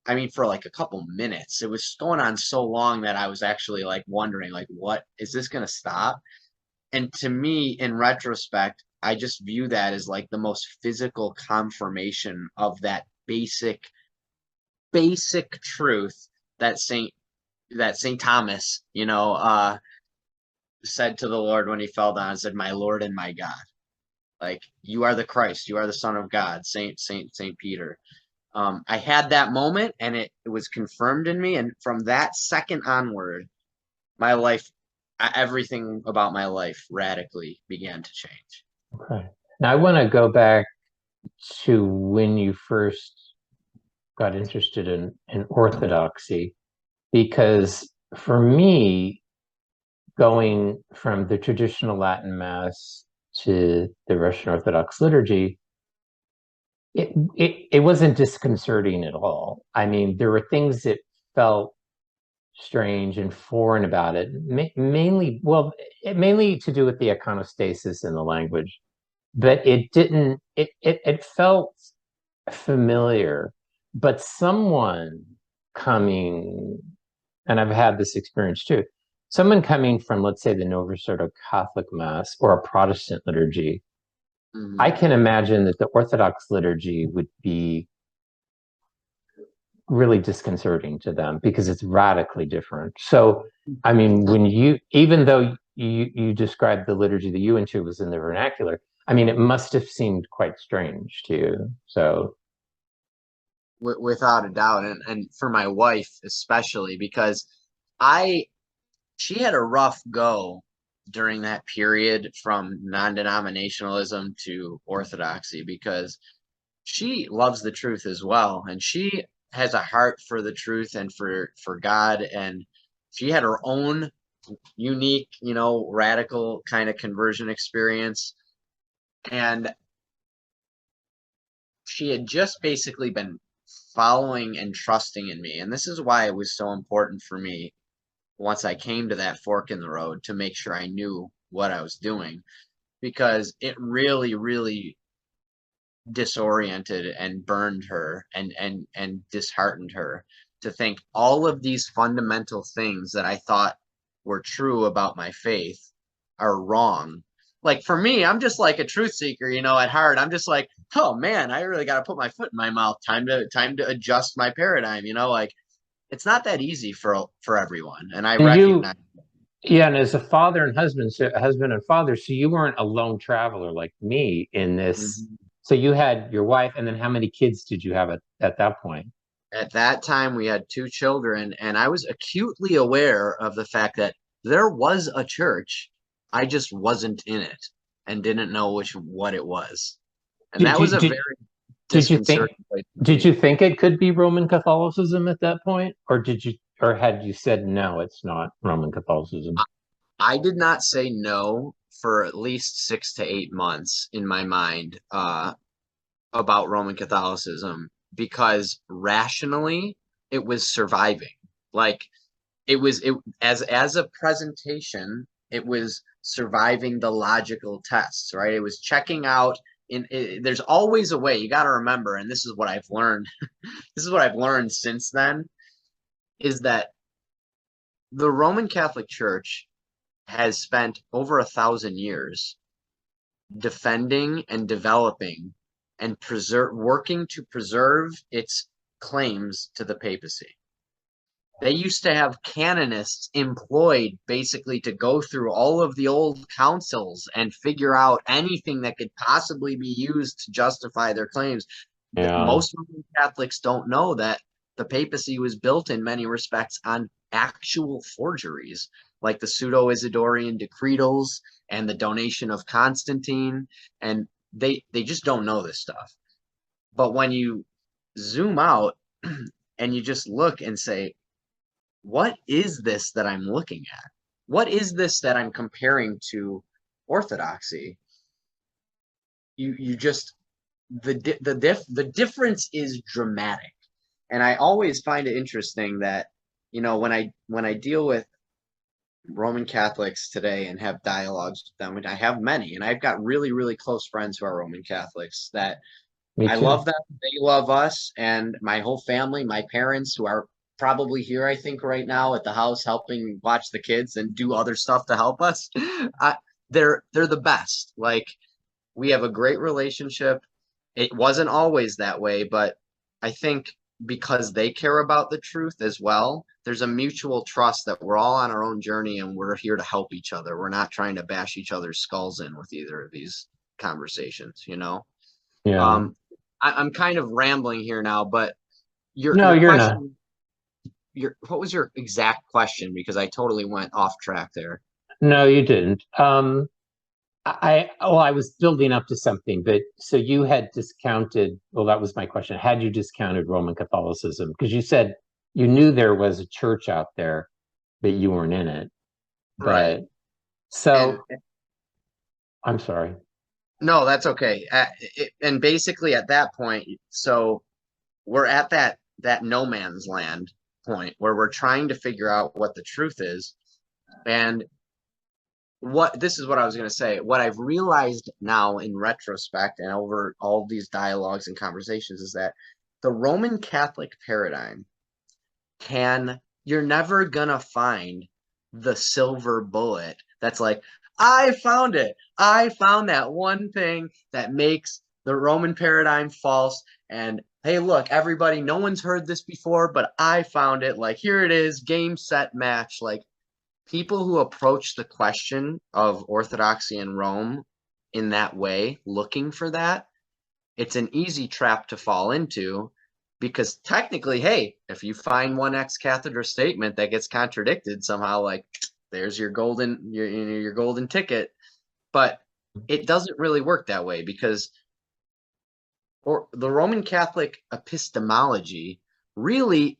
I mean, for like a couple minutes. It was going on so long that I was actually like wondering, like, what is this going to stop? And to me, in retrospect, I just view that as like the most physical confirmation of that basic truth that Saint Thomas, said to the Lord when he fell down, said, "My Lord and my God." Like, you are the Christ, you are the Son of God, Saint Peter. I had that moment, and it was confirmed in me, and from that second onward, my life, everything about my life, radically began to change. Okay. Now I want to go back to when you first got interested in Orthodoxy, because for me, going from the traditional Latin Mass to the Russian Orthodox liturgy, it wasn't disconcerting at all. I mean, there were things that felt strange and foreign about it, mainly to do with the iconostasis in the language, but it felt familiar. But someone coming, and I've had this experience too, someone coming from, let's say, the Novus Ordo Catholic Mass or a Protestant liturgy, I Mhm. can imagine that the Orthodox liturgy would be really disconcerting to them because it's radically different. So, I mean, even though you described the liturgy that you went to was in the vernacular, I mean, it must have seemed quite strange to you. So, Without a doubt, and for my wife especially, because I she had a rough go during that period from non-denominationalism to orthodoxy because she loves the truth as well, and she has a heart for the truth and for God, and she had her own unique, radical kind of conversion experience, and she had just basically been following and trusting in me. And this is why it was so important for me once I came to that fork in the road to make sure I knew what I was doing, because it really, really disoriented and burned her and disheartened her to think all of these fundamental things that I thought were true about my faith are wrong. Like, for me, I'm just like a truth seeker, at heart. I'm just like, oh man, I really got to put my foot in my mouth. Time to adjust my paradigm. Like, it's not that easy for everyone, and I and you, recognize. yeah, and as a father and husband, so husband and father, so you weren't a lone traveler like me in this. Mhm. So you had your wife, and then how many kids did you have at that point? At that time, we had two children, and I was acutely aware of the fact that there was a church. I just wasn't in it and didn't know what it was. And Did that was you a did very did you think disconcerting place to did be. you think it could be Roman Catholicism at that point, or had you said no, it's not Roman Catholicism? I did not say no for at least 6 to 8 months in my mind about Roman Catholicism because rationally it was surviving. Like it as a presentation, it was surviving the logical tests, right? It was checking out there's always a way. You got to remember, and this is what I've learned. This is what I've learned since then is that the Roman Catholic Church has spent over 1,000 years defending and developing and working to preserve its claims to the papacy. They used to have canonists employed basically to go through all of the old councils and figure out anything that could possibly be used to justify their claims. Yeah. Most Roman Catholics don't know that the papacy was built in many respects on actual forgeries, like the pseudo-Isidorian decretals and the donation of Constantine, and they just don't know this stuff. But when you zoom out and you just look and say, what is this that I'm looking at? What is this that I'm comparing to Orthodoxy? You just the difference is dramatic. And I always find it interesting that, when I deal with Roman Catholics today and have dialogues with them, and I have many, and I've got really, really close friends who are Roman Catholics that Me I too. love them, they love us, and my whole family, my parents who are probably here, I think, right now at the house helping watch the kids and do other stuff to help us. I, they're the best. Like we have a great relationship. It wasn't always that way, but I think because they care about the truth as well, there's a mutual trust that we're all on our own journey and we're here to help each other. We're not trying to bash each other's skulls in with either of these conversations, you know? Yeah. Um, I'm kind of rambling here now, but No, your you're not. question, what was your exact question? Because I totally went off track there. No, you didn't. I was building up to something, but so you had discounted, well, that was my question. Had you discounted Roman Catholicism? Because you said you knew there was a church out there, but you weren't in it. Right. But And so I'm sorry. no, that's okay. And basically at that point, so we're at that no man's land point where we're trying to figure out what the truth is. And what this is what I was going to say. What I've realized now in retrospect and over all these dialogues and conversations is that the Roman Catholic paradigm you're never gonna find the silver bullet that's like, I found it. I found that one thing that makes the Roman paradigm false. And hey, look, everybody, no one's heard this before, but I found it. Like, here it is, game, set, match. Like, people who approach the question of Orthodoxy in Rome in that way, looking for that, it's an easy trap to fall into because technically, hey, if you find one ex cathedra statement that gets contradicted somehow, like there's your golden ticket. But it doesn't really work that way because the Roman Catholic epistemology really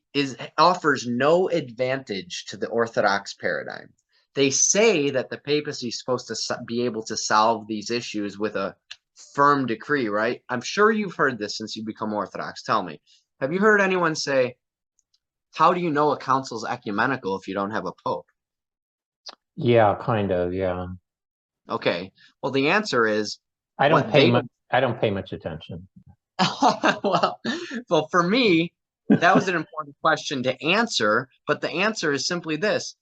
offers no advantage to the Orthodox paradigm. They say that the papacy is supposed to be able to solve these issues with a firm decree, right? I'm sure you've heard this since you become Orthodox. Tell me, have you heard anyone say, how do you know a council's ecumenical if you don't have a pope? Yeah, kind of. Yeah. Okay. Well, the answer is I don't what pay they much. don't. I don't pay much attention. well, well, for me, that was an important question to answer, but the answer is simply this.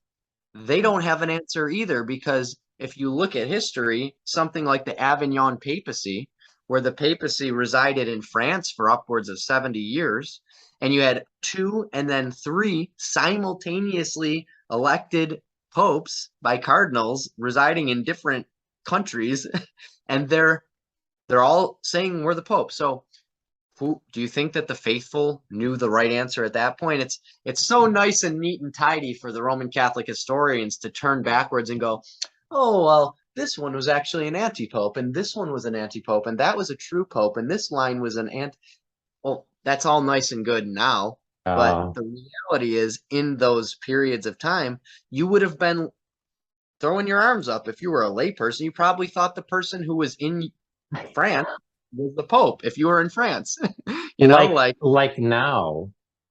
They don't have an answer either because if you look at history, something like the Avignon papacy, where the papacy resided in France for upwards of 70 years, and you had two and then three simultaneously elected popes by cardinals residing in different countries, and they're all saying we're the pope. So who do you think that the faithful knew the right answer at that point? It's so nice and neat and tidy for the Roman Catholic historians to turn backwards and go, oh, well, this one was actually an anti-pope, and this one was an anti-pope, and that was a true pope, and this line was an anti. Well, that's all nice and good now, but Uh, the reality is, in those periods of time, you would have been throwing your arms up if you were a layperson. You probably thought the person who was in France was the Pope if you were in France. like Like like now,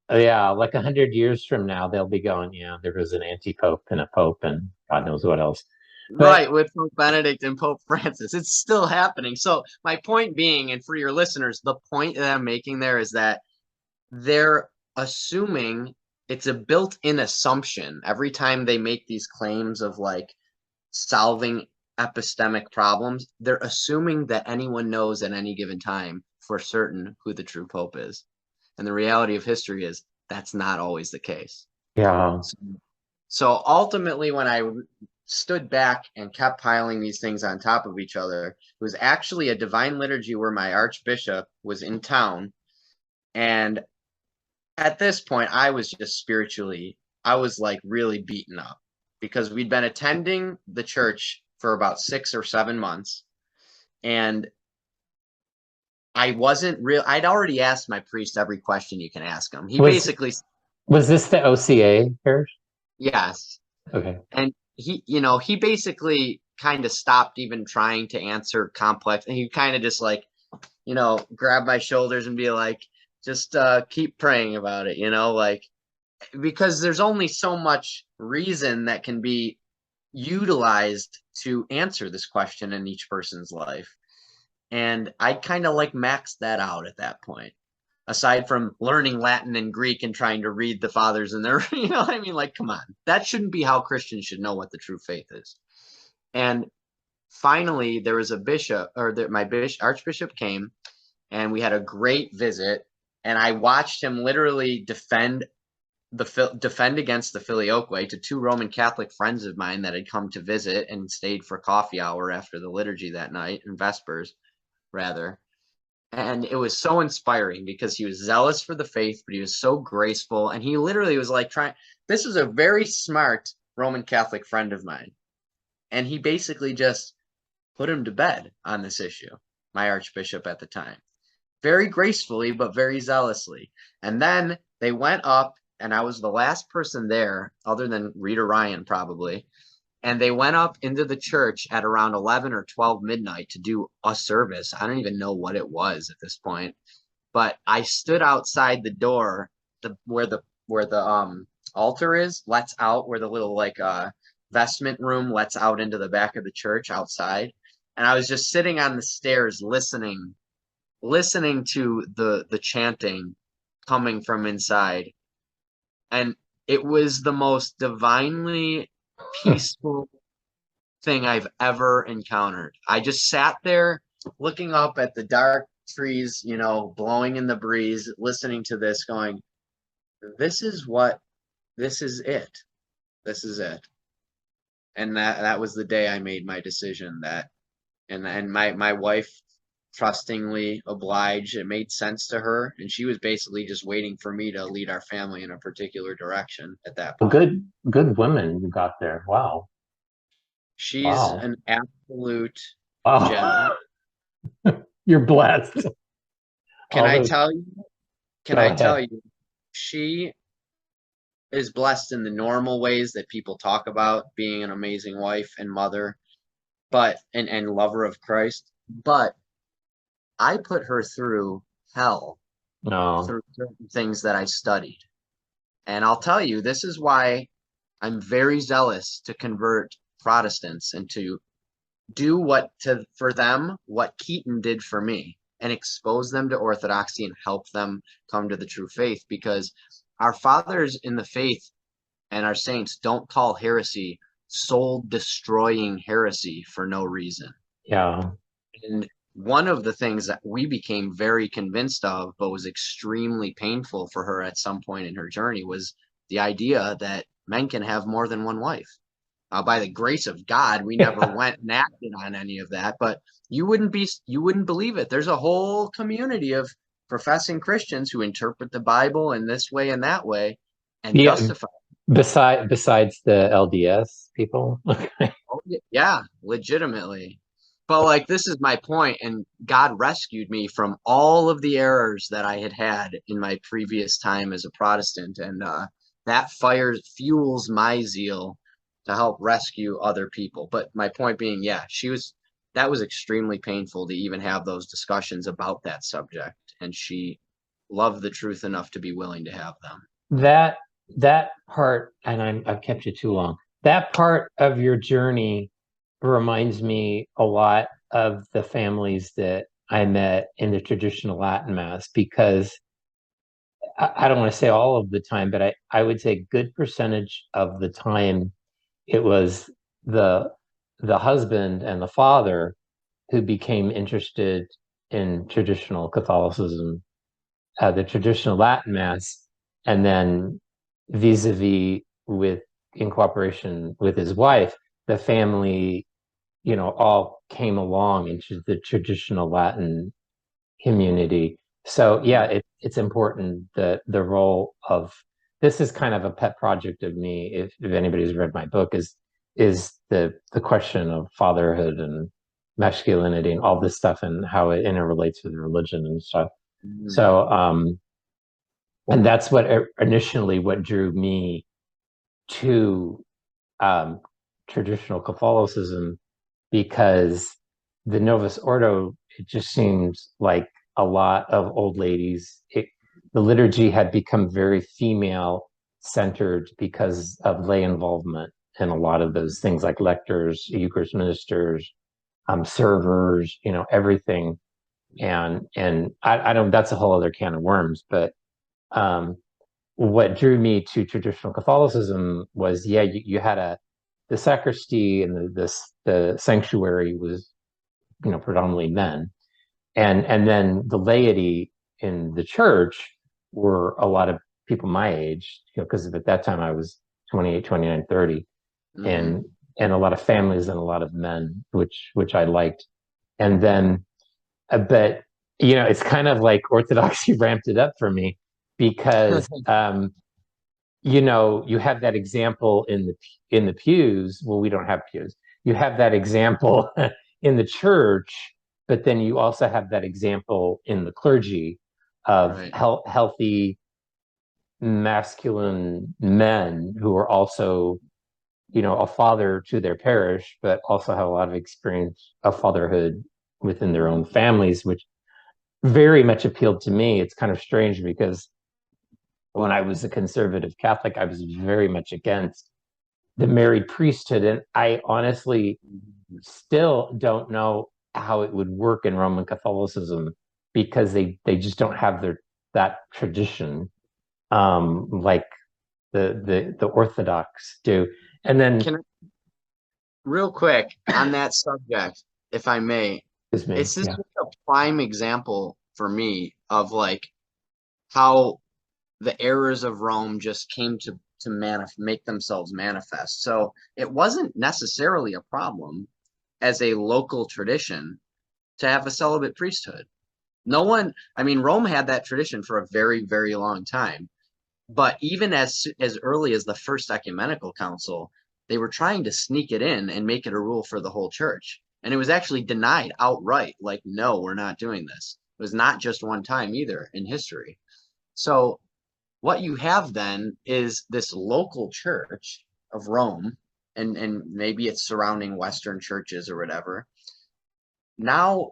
yeah, like 100 years from now, they'll be going, yeah, there was an anti-pope and a pope and God knows what else. But right with Pope Benedict and Pope Francis. It's still happening. So my point being, and for your listeners, the point that I'm making there is that they're assuming it's a built-in assumption every time they make these claims of like solving epistemic problems. They're assuming that anyone knows at any given time for certain who the true pope is. And the reality of history is that's not always the case. yeah, So, so ultimately, when I stood back and kept piling these things on top of each other, it was actually a divine liturgy where my archbishop was in town. And at this point, I was just spiritually, I was like really beaten up because we'd been attending the church for about 6 or 7 months. And I wasn't real. I'd already asked my priest every question you can ask him. He was basically, was this the OCA parish? yes. Okay. And he basically kind of stopped even trying to answer complex. And he kind of just like, grab my shoulders and be like, just keep praying about it, like, because there's only so much reason that can be utilized to answer this question in each person's life. And I kind of like maxed that out at that point. Aside from learning Latin and Greek and trying to read the fathers and their, what I mean? Like, come on. That shouldn't be how Christians should know what the true faith is. And finally, there was a bishop, or my archbishop came, and we had a great visit. And I watched him literally defend against the filioque to two Roman Catholic friends of mine that had come to visit and stayed for coffee hour after the liturgy that night, and Vespers, rather. And it was so inspiring because he was zealous for the faith, but he was so graceful. And he literally was like this was a very smart Roman Catholic friend of mine. And he basically just put him to bed on this issue, my archbishop at the time, very gracefully, but very zealously. And then they went up, and I was the last person there, other than Rita Ryan, probably. And they went up into the church at around 11 or 12 midnight to do a service. I don't even know what it was at this point, but I stood outside the door, where the altar is, lets out, where the little like vestment room lets out into the back of the church outside. And I was just sitting on the stairs listening to the chanting coming from inside. And it was the most divinely peaceful thing I've ever encountered. I just sat there looking up at the dark trees, blowing in the breeze, listening to this, going, this is it. This is it. And that was the day I made my decision, and my wife trustingly obliged. It made sense to her, and she was basically just waiting for me to lead our family in a particular direction at that point. Good women you got there. Wow. She's Wow. an absolute Wow. gem. You're blessed. Can All I those, tell you? Can go I tell ahead. you? She is blessed in the normal ways that people talk about being an amazing wife and mother, but and lover of Christ. But I put her through hell No. through certain things that I studied. And I'll tell you, this is why I'm very zealous to convert Protestants and to do for them what Keaton did for me, and expose them to Orthodoxy and help them come to the true faith, because our fathers in the faith and our saints don't call heresy soul destroying heresy for no reason. Yeah. And one of the things that we became very convinced of, but was extremely painful for her at some point in her journey, was the idea that men can have more than one wife. By the grace of God, we never Yeah. went and acted on any of that, but you wouldn't believe it. There's a whole community of professing Christians who interpret the Bible in this way and that way and Yeah. justify. Besides the LDS people. Oh, yeah, legitimately. But like this is my point, and God rescued me from all of the errors that I had had in my previous time as a Protestant, and that fire fuels my zeal to help rescue other people. But my point being, yeah, that was extremely painful to even have those discussions about that subject, and she loved the truth enough to be willing to have them. That that part, and I've kept you too long. That part of your journey reminds me a lot of the families that I met in the traditional Latin Mass, because I don't want to say all of the time, but I would say a good percentage of the time it was the the husband and the father who became interested in traditional Catholicism, the traditional Latin Mass, and then vis-a-vis with in cooperation with his wife, the family, all came along into the traditional Latin community. So yeah, it's important that the role of this is kind of a pet project of me. If anybody's read my book, is the question of fatherhood and masculinity and all this stuff and how it interrelates with religion and stuff. Mhm. So and that's what initially what drew me to um, traditional Catholicism, because the Novus Ordo, it just seems like a lot of old ladies. The liturgy had become very female centered because of lay involvement in a lot of those things like lectors, Eucharist ministers, servers, everything. And I don't, that's a whole other can of worms, but um, what drew me to traditional Catholicism was, yeah, you had the sacristy and the sanctuary was, predominantly men, and then the laity in the church were a lot of people my age, because at that time I was 28, 29, 30, Mhm. and a lot of families and a lot of men, which I liked. And then, but it's kind of like Orthodoxy ramped it up for me, because you have that example in the pews. Well, we don't have pews. You have that example in the church, but then you also have that example in the clergy of Right. healthy masculine men who are also, a father to their parish, but also have a lot of experience of fatherhood within their own families, which very much appealed to me. It's kind of strange because when I was a conservative Catholic, I was very much against the married priesthood. And I honestly still don't know how it would work in Roman Catholicism, because they just don't have that tradition, like the Orthodox do. And then, Can real quick on that subject, if I may, excuse me, it's just yeah. a prime example for me of like how the errors of Rome just came to make themselves manifest. So it wasn't necessarily a problem as a local tradition to have a celibate priesthood. No one, I mean, Rome had that tradition for a very, very long time. But even as early as the first ecumenical council, they were trying to sneak it in and make it a rule for the whole church. And it was actually denied outright, like, no, we're not doing this. It was not just one time either in history. So what you have then is this local church of Rome, and maybe it's surrounding Western churches or whatever. Now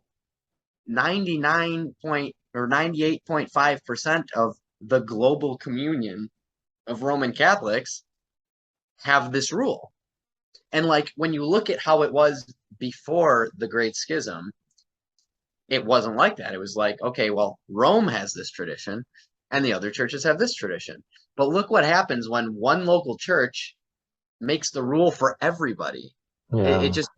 99 point or 98.5% of the global communion of Roman Catholics have this rule. And like when you look at how it was before the Great Schism, it wasn't like that. It was like, okay, well, Rome has this tradition and the other churches have this tradition. But look what happens when one local church makes the rule for everybody. It Yeah. just,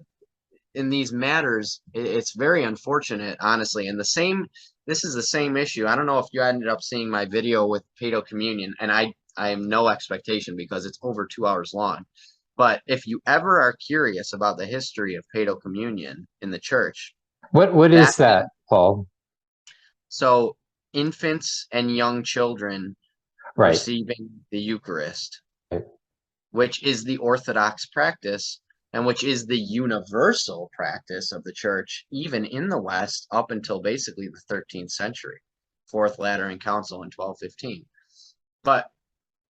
in these matters, it's very unfortunate, honestly. And this is the same issue. I don't know if you ended up seeing my video with Paedo Communion, and I am no expectation because it's over 2 hours long. But if you ever are curious about the history of Paedo Communion in the church, What that is that, Paul? so infants and young children Right. receiving the Eucharist, Right. which is the Orthodox practice and which is the universal practice of the church, even in the West, up until basically the 13th century, Fourth Lateran Council in 1215. But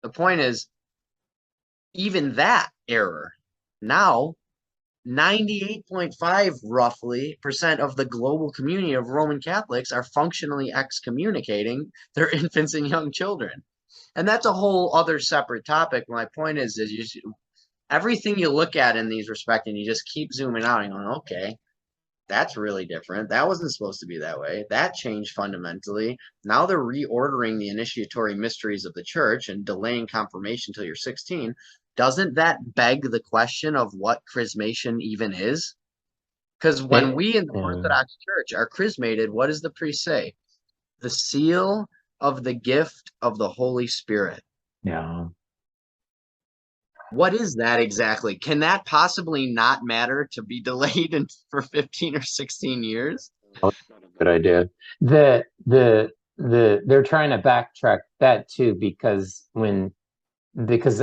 the point is, even that error, now 98.5 roughly percent of the global community of Roman Catholics are functionally excommunicating their infants and young children. And that's a whole other separate topic. My point is everything you look at in these respects, and you just keep zooming out and going, okay, that's really different. That wasn't supposed to be that way. That changed fundamentally. Now they're reordering the initiatory mysteries of the church and delaying confirmation till you're 16. Doesn't that beg the question of what chrismation even is? Because when It, we in the yeah. Orthodox Church are chrismated, what does the priest say? The seal of the gift of the Holy Spirit. Yeah. What is that exactly? Can that possibly not matter to be delayed for 15 or 16 years? Oh, that's not a good idea. They're trying to backtrack that too because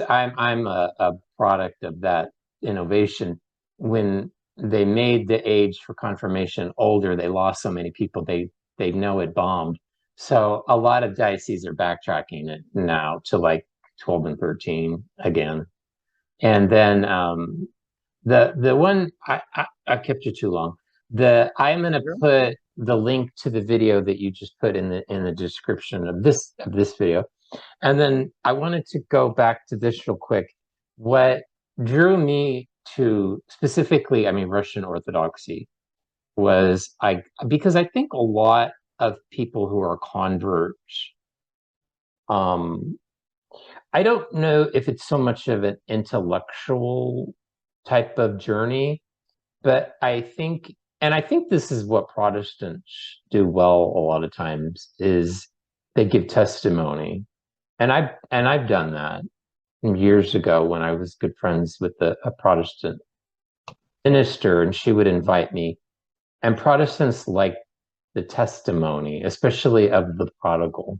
I'm a product of that innovation. When they made the age for confirmation older, they lost so many people they know it bombed. So a lot of dioceses are backtracking it now to like 12 and 13 again. And then the one I kept you too long. The I'm gonna Sure. put the link to the video that you just put in the description of this video. And then I wanted to go back to this real quick. What drew me to specifically, I mean, Russian Orthodoxy was because I think a lot of people who are converts, um, I don't know if it's so much of an intellectual type of journey, but I think this is what Protestants do well a lot of times is they give testimony. And I've done that years ago when I was good friends with a Protestant minister, and she would invite me. And Protestants like the testimony, especially of the prodigal.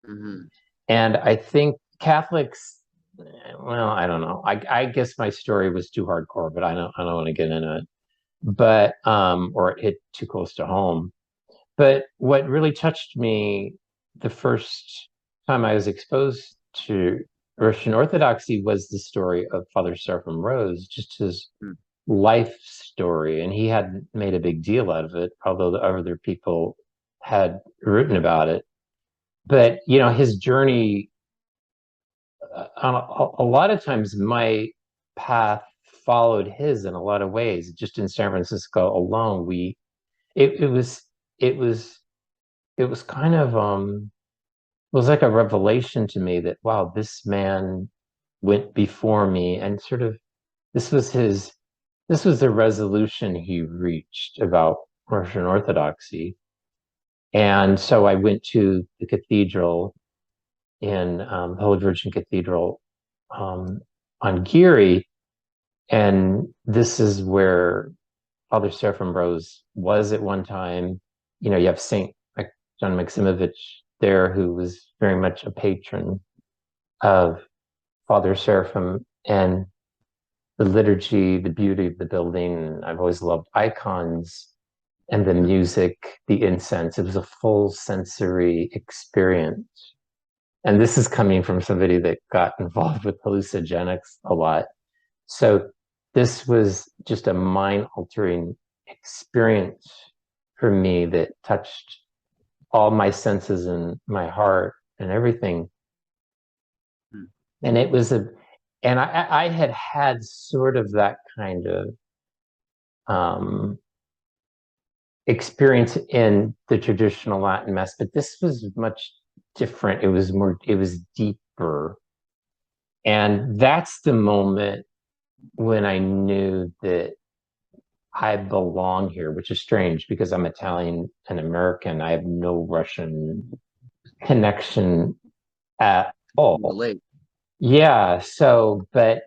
Mm-hmm. And I think Catholics, well, I don't know. I guess my story was too hardcore, but I don't want to get into it. But or it hit too close to home. But what really touched me the first time I was exposed to Russian Orthodoxy was the story of Father Seraphim Rose, just his life story. And he hadn't made a big deal out of it, although the other people had written about it. But, you know, his journey, a lot of times my path followed his in a lot of ways. Just in San Francisco alone, it, it was, it was, it was kind of, it was like a revelation to me that wow, this man went before me and sort of this was his this was the resolution he reached about Russian Orthodoxy. And so I went to the cathedral in Holy Virgin Cathedral um, on Geary, and this is where Father Seraphim Rose was at one time. You know, you have Saint John Maximovich there, who was very much a patron of Father Seraphim, and the liturgy, the beauty of the building. I've always loved icons and the music, the incense. It was a full sensory experience. And this is coming from somebody that got involved with hallucinogenics a lot. So this was just a mind altering experience for me that touched all my senses and my heart and everything. And it was and I had had sort of that kind of um, experience in the traditional Latin Mass, but this was much different. It was deeper. And that's the moment when I knew that I belong here, which is strange because I'm Italian and American. I have no Russian connection at all. Relate. Yeah. So, but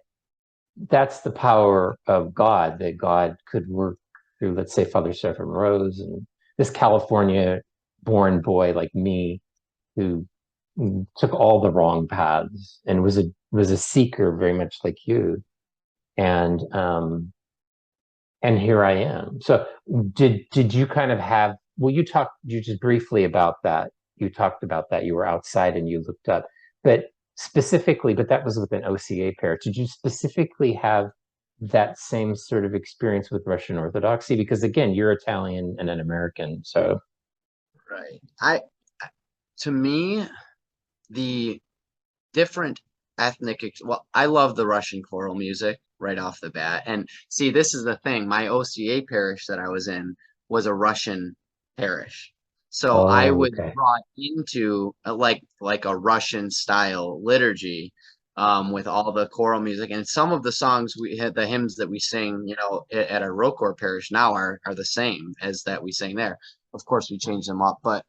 that's the power of God, that God could work through, let's say, Father Seraphim Rose and this California. born boy like me who took all the wrong paths and was a seeker very much like you. And and here I am. So did you kind of have, well, you just briefly about that. You talked about that. You were outside and you looked up, but specifically, but that was with an OCA pair. Did you specifically have that same sort of experience with Russian Orthodoxy? Because again, you're Italian and an American. So, Right. To me, the different well, I love the Russian choral music right off the bat. And see, this is the thing. My OCA parish that I was in was a Russian parish. So I oh, was okay. brought into like a Russian style liturgy, with all the choral music. And some of the songs we had, the hymns that we sing, at our Rocor parish now are the same as that we sing there. Of course, we change them up, but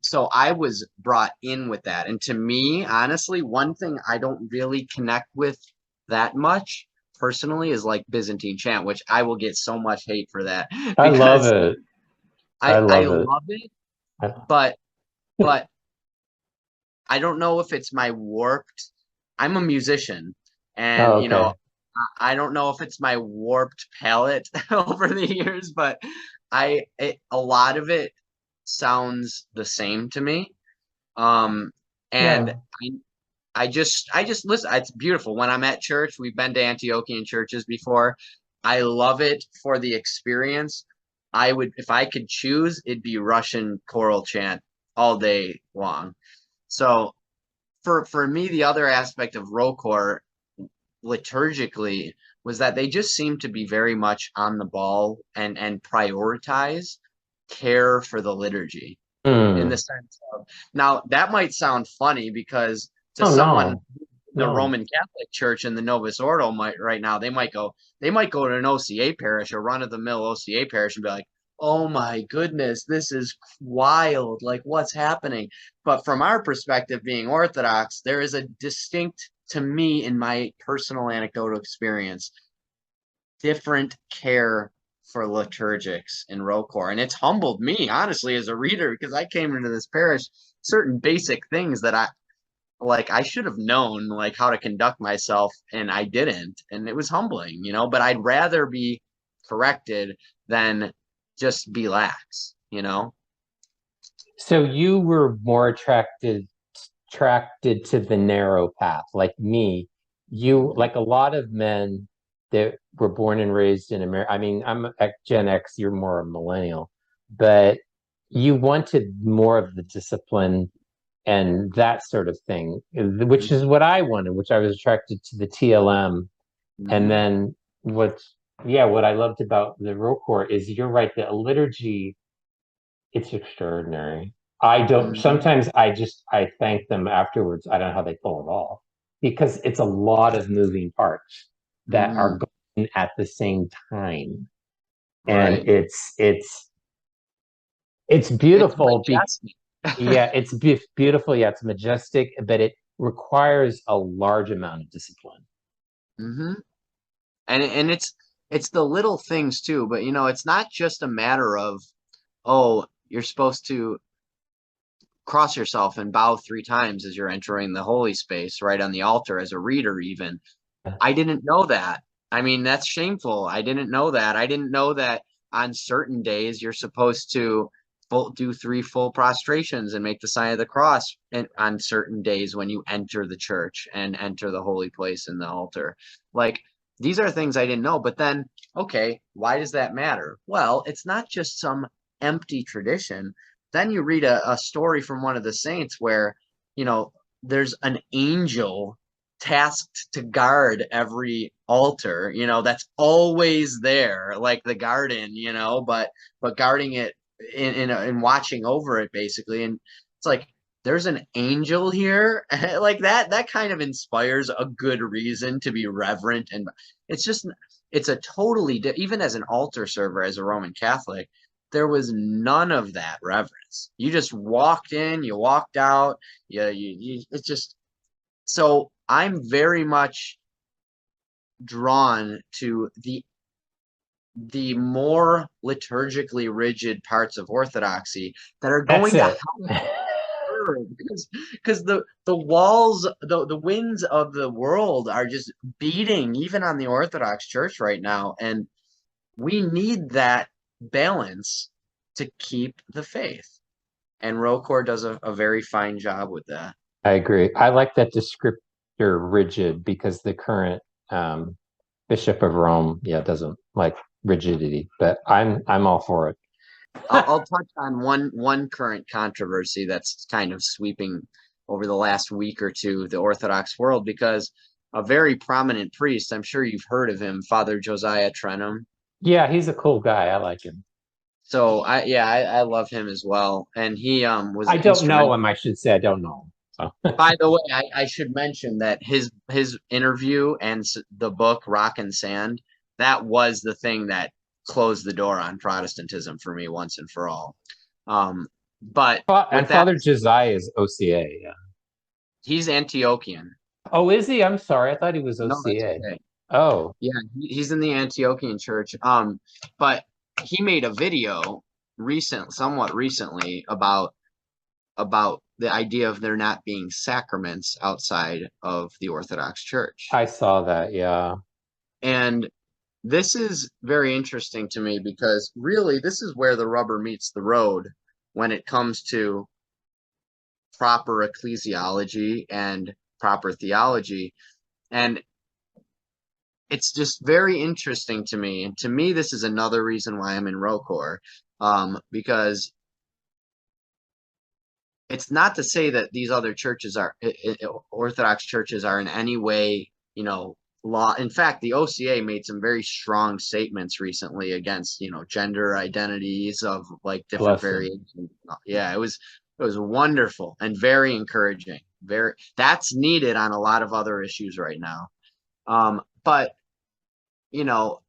so I was brought in with that. And to me, honestly, one thing I don't really connect with that much personally is like Byzantine chant, which I will get so much hate for that I love because it. I I love it. love it, I- but but I don't know if it's my warped. I'm a musician, and oh, okay. I don't know if it's my warped palate over the years, but a lot of it sounds the same to me. Um, and Yeah. I just listen. It's beautiful. When I'm at church, we've been to Antiochian churches before. I love it for the experience. I would, if I could choose, it'd be Russian choral chant all day long. So for me, the other aspect of Rokor liturgically was that they just seemed to be very much on the ball and prioritize care for the liturgy in the Hmm. sense of, now that might sound funny because to Oh, someone no. in the No. Roman Catholic Church and the Novus Ordo might right now, they might go to an OCA parish, a run of the mill OCA parish, and be like, oh my goodness, this is wild, like what's happening? But from our perspective being Orthodox, there is a distinct, to me, in my personal anecdotal experience, different care for liturgics in Rocor. And it's humbled me, honestly, as a reader, because I came into this parish, certain basic things that I should have known, like how to conduct myself, and I didn't. And it was humbling, but I'd rather be corrected than just be lax. So you were more attracted to the narrow path, like me. You, Mhm. like a lot of men that were born and raised in America. I mean, I'm Gen X, you're more a millennial, but you wanted more of the discipline and that sort of thing, which is what I wanted, which I was attracted to the TLM. And Mhm. then what I loved about the Rocor is you're right, the liturgy, it's extraordinary. I don't, Mhm. sometimes I thank them afterwards. I don't know how they pull it off because it's a lot of moving parts that are Mhm. going at the same time. And Right. it's It's beautiful. majestic. Yeah, it's beautiful. Yeah, it's majestic, but it requires a large amount of discipline. Hmm. And it's the little things too, but it's not just a matter of, oh, you're supposed to cross yourself and bow 3 times as you're entering the holy space right on the altar as a reader even. I didn't know that. I mean, that's shameful. I didn't know that. I didn't know that on certain days you're supposed to do 3 full prostrations and make the sign of the cross, and on certain days when you enter the church and enter the holy place in the altar. Like, these are things I didn't know. But then, okay, why does that matter? Well, it's not just some empty tradition. Then you read a story from one of the saints where, you know, there's an angel tasked to guard every altar, that's always there, like the garden, but guarding it in watching over it basically. And it's like, there's an angel here. Like that kind of inspires a good reason to be reverent. And it's just, it's a totally even as an altar server, as a Roman Catholic, there was none of that reverence. You just walked in, you walked out. Yeah, it's just, so I'm very much drawn to the the more liturgically rigid parts of Orthodoxy that are That's going to it. help her, because the walls, the winds of the world are just beating even on the Orthodox Church right now, and we need that balance to keep the faith. And Rocor does a very fine job with that. I agree. I like that descriptor rigid because the current um, Bishop of Rome, yeah, doesn't like rigidity, but I'm all for it. I'll touch on one current controversy that's kind of sweeping over the last week or two the Orthodox world, because a very prominent priest, I'm sure you've heard of him, Father Josiah Trenum. Yeah, he's a cool guy. I like him. So I love him as well, and he was I don't know instrumental. him. I should say I don't know him. So. By the way, I should mention that his interview and the book Rock and Sand, that was the thing that closed the door on Protestantism for me once and for all. But And with that, Father Josiah is OCA. Yeah. he's Antiochian. Oh, is he? I'm sorry. I thought he was No, that's OCA. okay. Oh, Yeah, he's in the Antiochian church. But he made a video somewhat recently about the idea of there not being sacraments outside of the Orthodox Church. I saw that. Yeah. And this is very interesting to me because really this is where the rubber meets the road when it comes to proper ecclesiology and proper theology. And it's just very interesting to me. And to me, this is another reason why I'm in ROCOR, because it's not to say that these other churches are Orthodox churches are in any way, law. In fact, the OCA made some very strong statements recently against, gender identities of like different Bless him. variations. Yeah, it was wonderful and very encouraging. That's needed on a lot of other issues right now. But you know,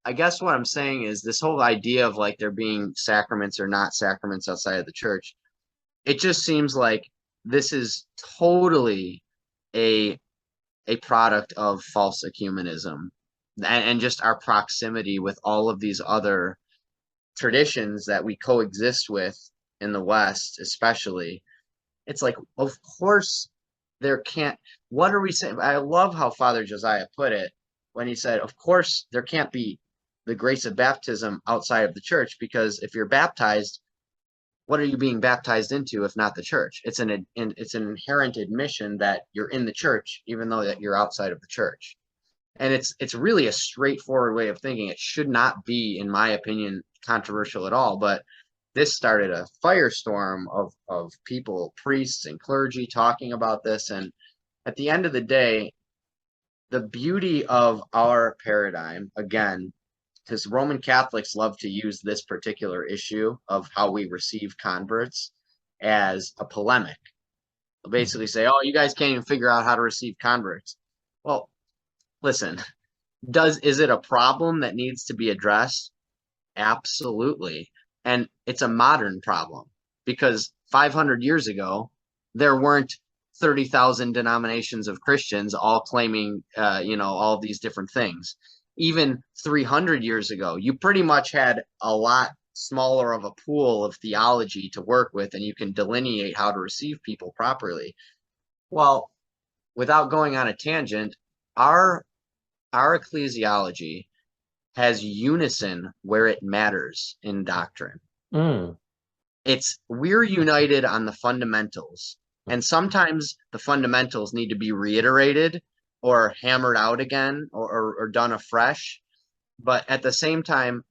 I guess what I'm saying is this whole idea of like there being sacraments or not sacraments outside of the church, it just seems like this is totally a a product of false ecumenism and just our proximity with all of these other traditions that we coexist with in the West, especially. It's like, of course, there can't. What are we saying? I love how Father Josiah put it when he said, of course, there can't be the grace of baptism outside of the church, because if you're baptized, what are you being baptized into if not the church? It's an inherent admission that you're in the church, even though that you're outside of the church. And it's really a straightforward way of thinking. It should not be, in my opinion, controversial at all. But this started a firestorm of people, priests and clergy, talking about this. And at the end of the day, the beauty of our paradigm, again, because Roman Catholics love to use this particular issue of how we receive converts as a polemic. They'll basically say, "Oh, you guys can't even figure out how to receive converts." Well, listen, is it a problem that needs to be addressed? Absolutely. And it's a modern problem because 500 years ago, there weren't 30,000 denominations of Christians all claiming, all of these different things. Even 300 years ago, you pretty much had a lot smaller of a pool of theology to work with, and you can delineate how to receive people properly. Well, without going on a tangent, our ecclesiology has unison where it matters in doctrine. Mm. We're united on the fundamentals, and sometimes the fundamentals need to be reiterated or hammered out again or done afresh. But at the same time,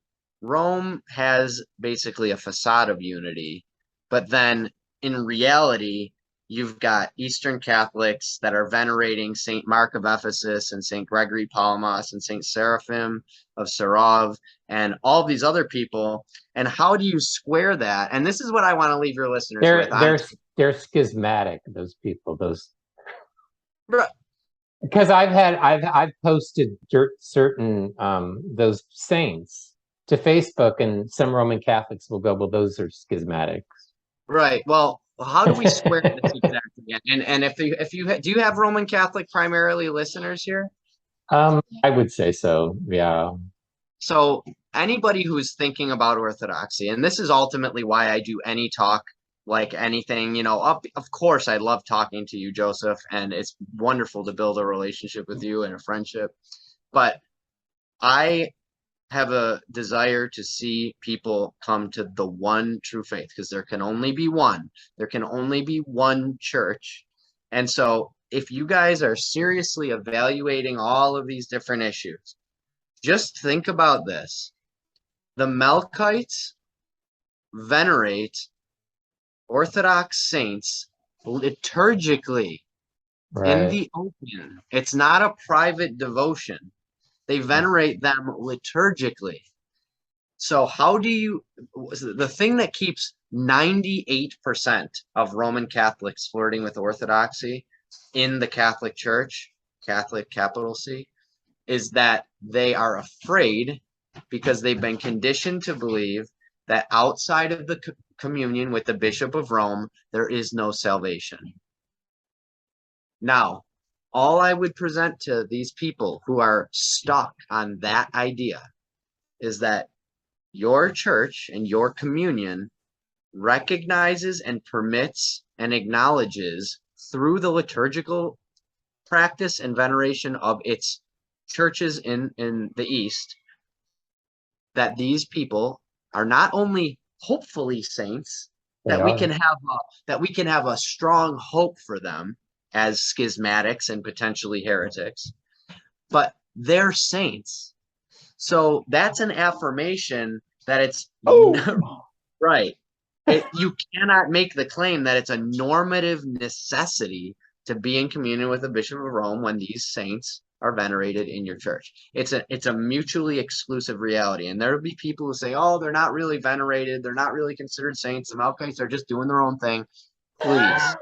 Rome has basically a facade of unity, but then in reality, you've got Eastern Catholics that are venerating Saint Mark of Ephesus and Saint Gregory Palamas and Saint Seraphim of Sarov and all these other people. And how do you square that? And this is what I want to leave your listeners with. They're they're they're schismatic. Those people. Those because I've posted certain those saints to Facebook, and some Roman Catholics will go, "Well, those are schismatics." Right. Well, how do we square this exactly? And if you do you have Roman Catholic primarily listeners here? I would say so. Yeah. So anybody who's thinking about Orthodoxy, and this is ultimately why I do any talk, like anything, of course I love talking to you, Joseph, and it's wonderful to build a relationship with you and a friendship. But I have a desire to see people come to the one true faith, because there can only be one. There can only be one church. And so if you guys are seriously evaluating all of these different issues, just think about this. The Melkites venerate Orthodox saints liturgically in Right. the open. It's not a private devotion. They venerate them liturgically. So the thing that keeps 98% of Roman Catholics flirting with Orthodoxy in the Catholic Church, Catholic capital C, is that they are afraid because they've been conditioned to believe that outside of the communion with the Bishop of Rome, there is no salvation. Now, all I would present to these people who are stuck on that idea is that your church and your communion recognizes and permits and acknowledges through the liturgical practice and veneration of its churches in the East that these people are not only hopefully saints, They are. that we can have a strong hope for them as schismatics and potentially heretics, but they're saints. So that's an affirmation that it's Oh, right. You cannot make the claim that it's a normative necessity to be in communion with the Bishop of Rome when these saints are venerated in your church. It's a mutually exclusive reality. And there will be people who say, oh, they're not really venerated, they're not really considered saints, the Melkites are just doing their own thing. Please.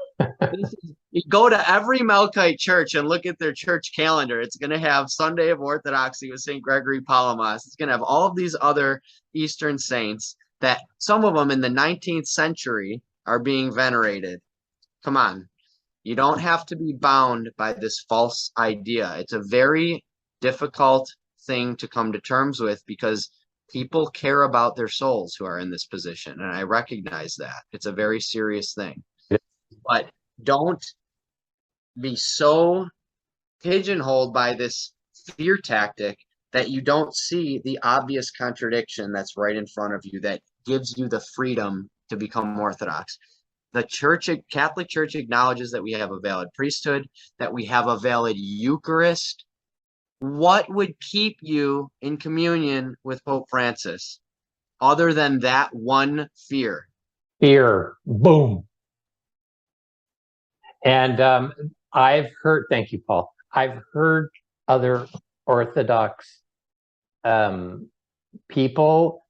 You go to every Melkite church and look at their church calendar. It's going to have Sunday of Orthodoxy with St. Gregory Palamas. It's going to have all of these other Eastern saints that some of them in the 19th century are being venerated. Come on. You don't have to be bound by this false idea. It's a very difficult thing to come to terms with because people care about their souls who are in this position. And I recognize that. It's a very serious thing. But don't be so pigeonholed by this fear tactic that you don't see the obvious contradiction that's right in front of you that gives you the freedom to become Orthodox. The Catholic Church acknowledges that we have a valid priesthood, that we have a valid Eucharist. What would keep you in communion with Pope Francis other than that one fear? fear. Boom. And I've heard, thank you, Paul. I've heard other Orthodox people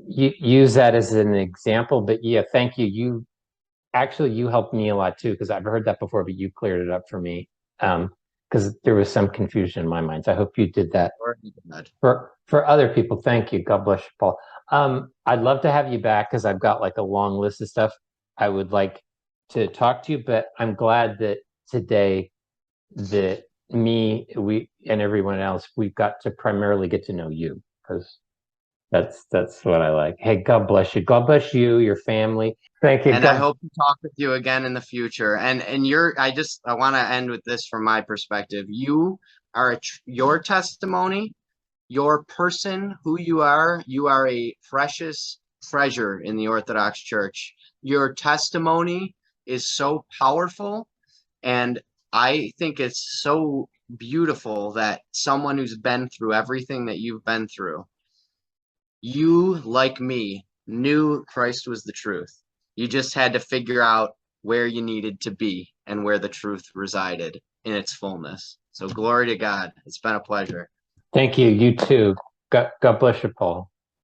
use that as an example, but yeah, thank you. You helped me a lot too, because I've heard that before, but you cleared it up for me. Because there was some confusion in my mind. So I hope you did that for other people. Thank you. God bless you, Paul. I'd love to have you back because I've got like a long list of stuff I would like to talk to you, but I'm glad that today that we and everyone else, we've got to primarily get to know you because that's what I like. Hey, God bless you. God bless you, your family. Thank you. And I hope to talk with you again in the future. And I want to end with this from my perspective. You are your testimony, your person, who you are a precious treasure in the Orthodox Church. Your testimony is so powerful, and I think it's so beautiful that someone who's been through everything that you've been through, you, like me, knew Christ was the truth. You just had to figure out where you needed to be and where the truth resided in its fullness. So glory to God. It's been a pleasure. Thank you. You too. God bless you, Paul.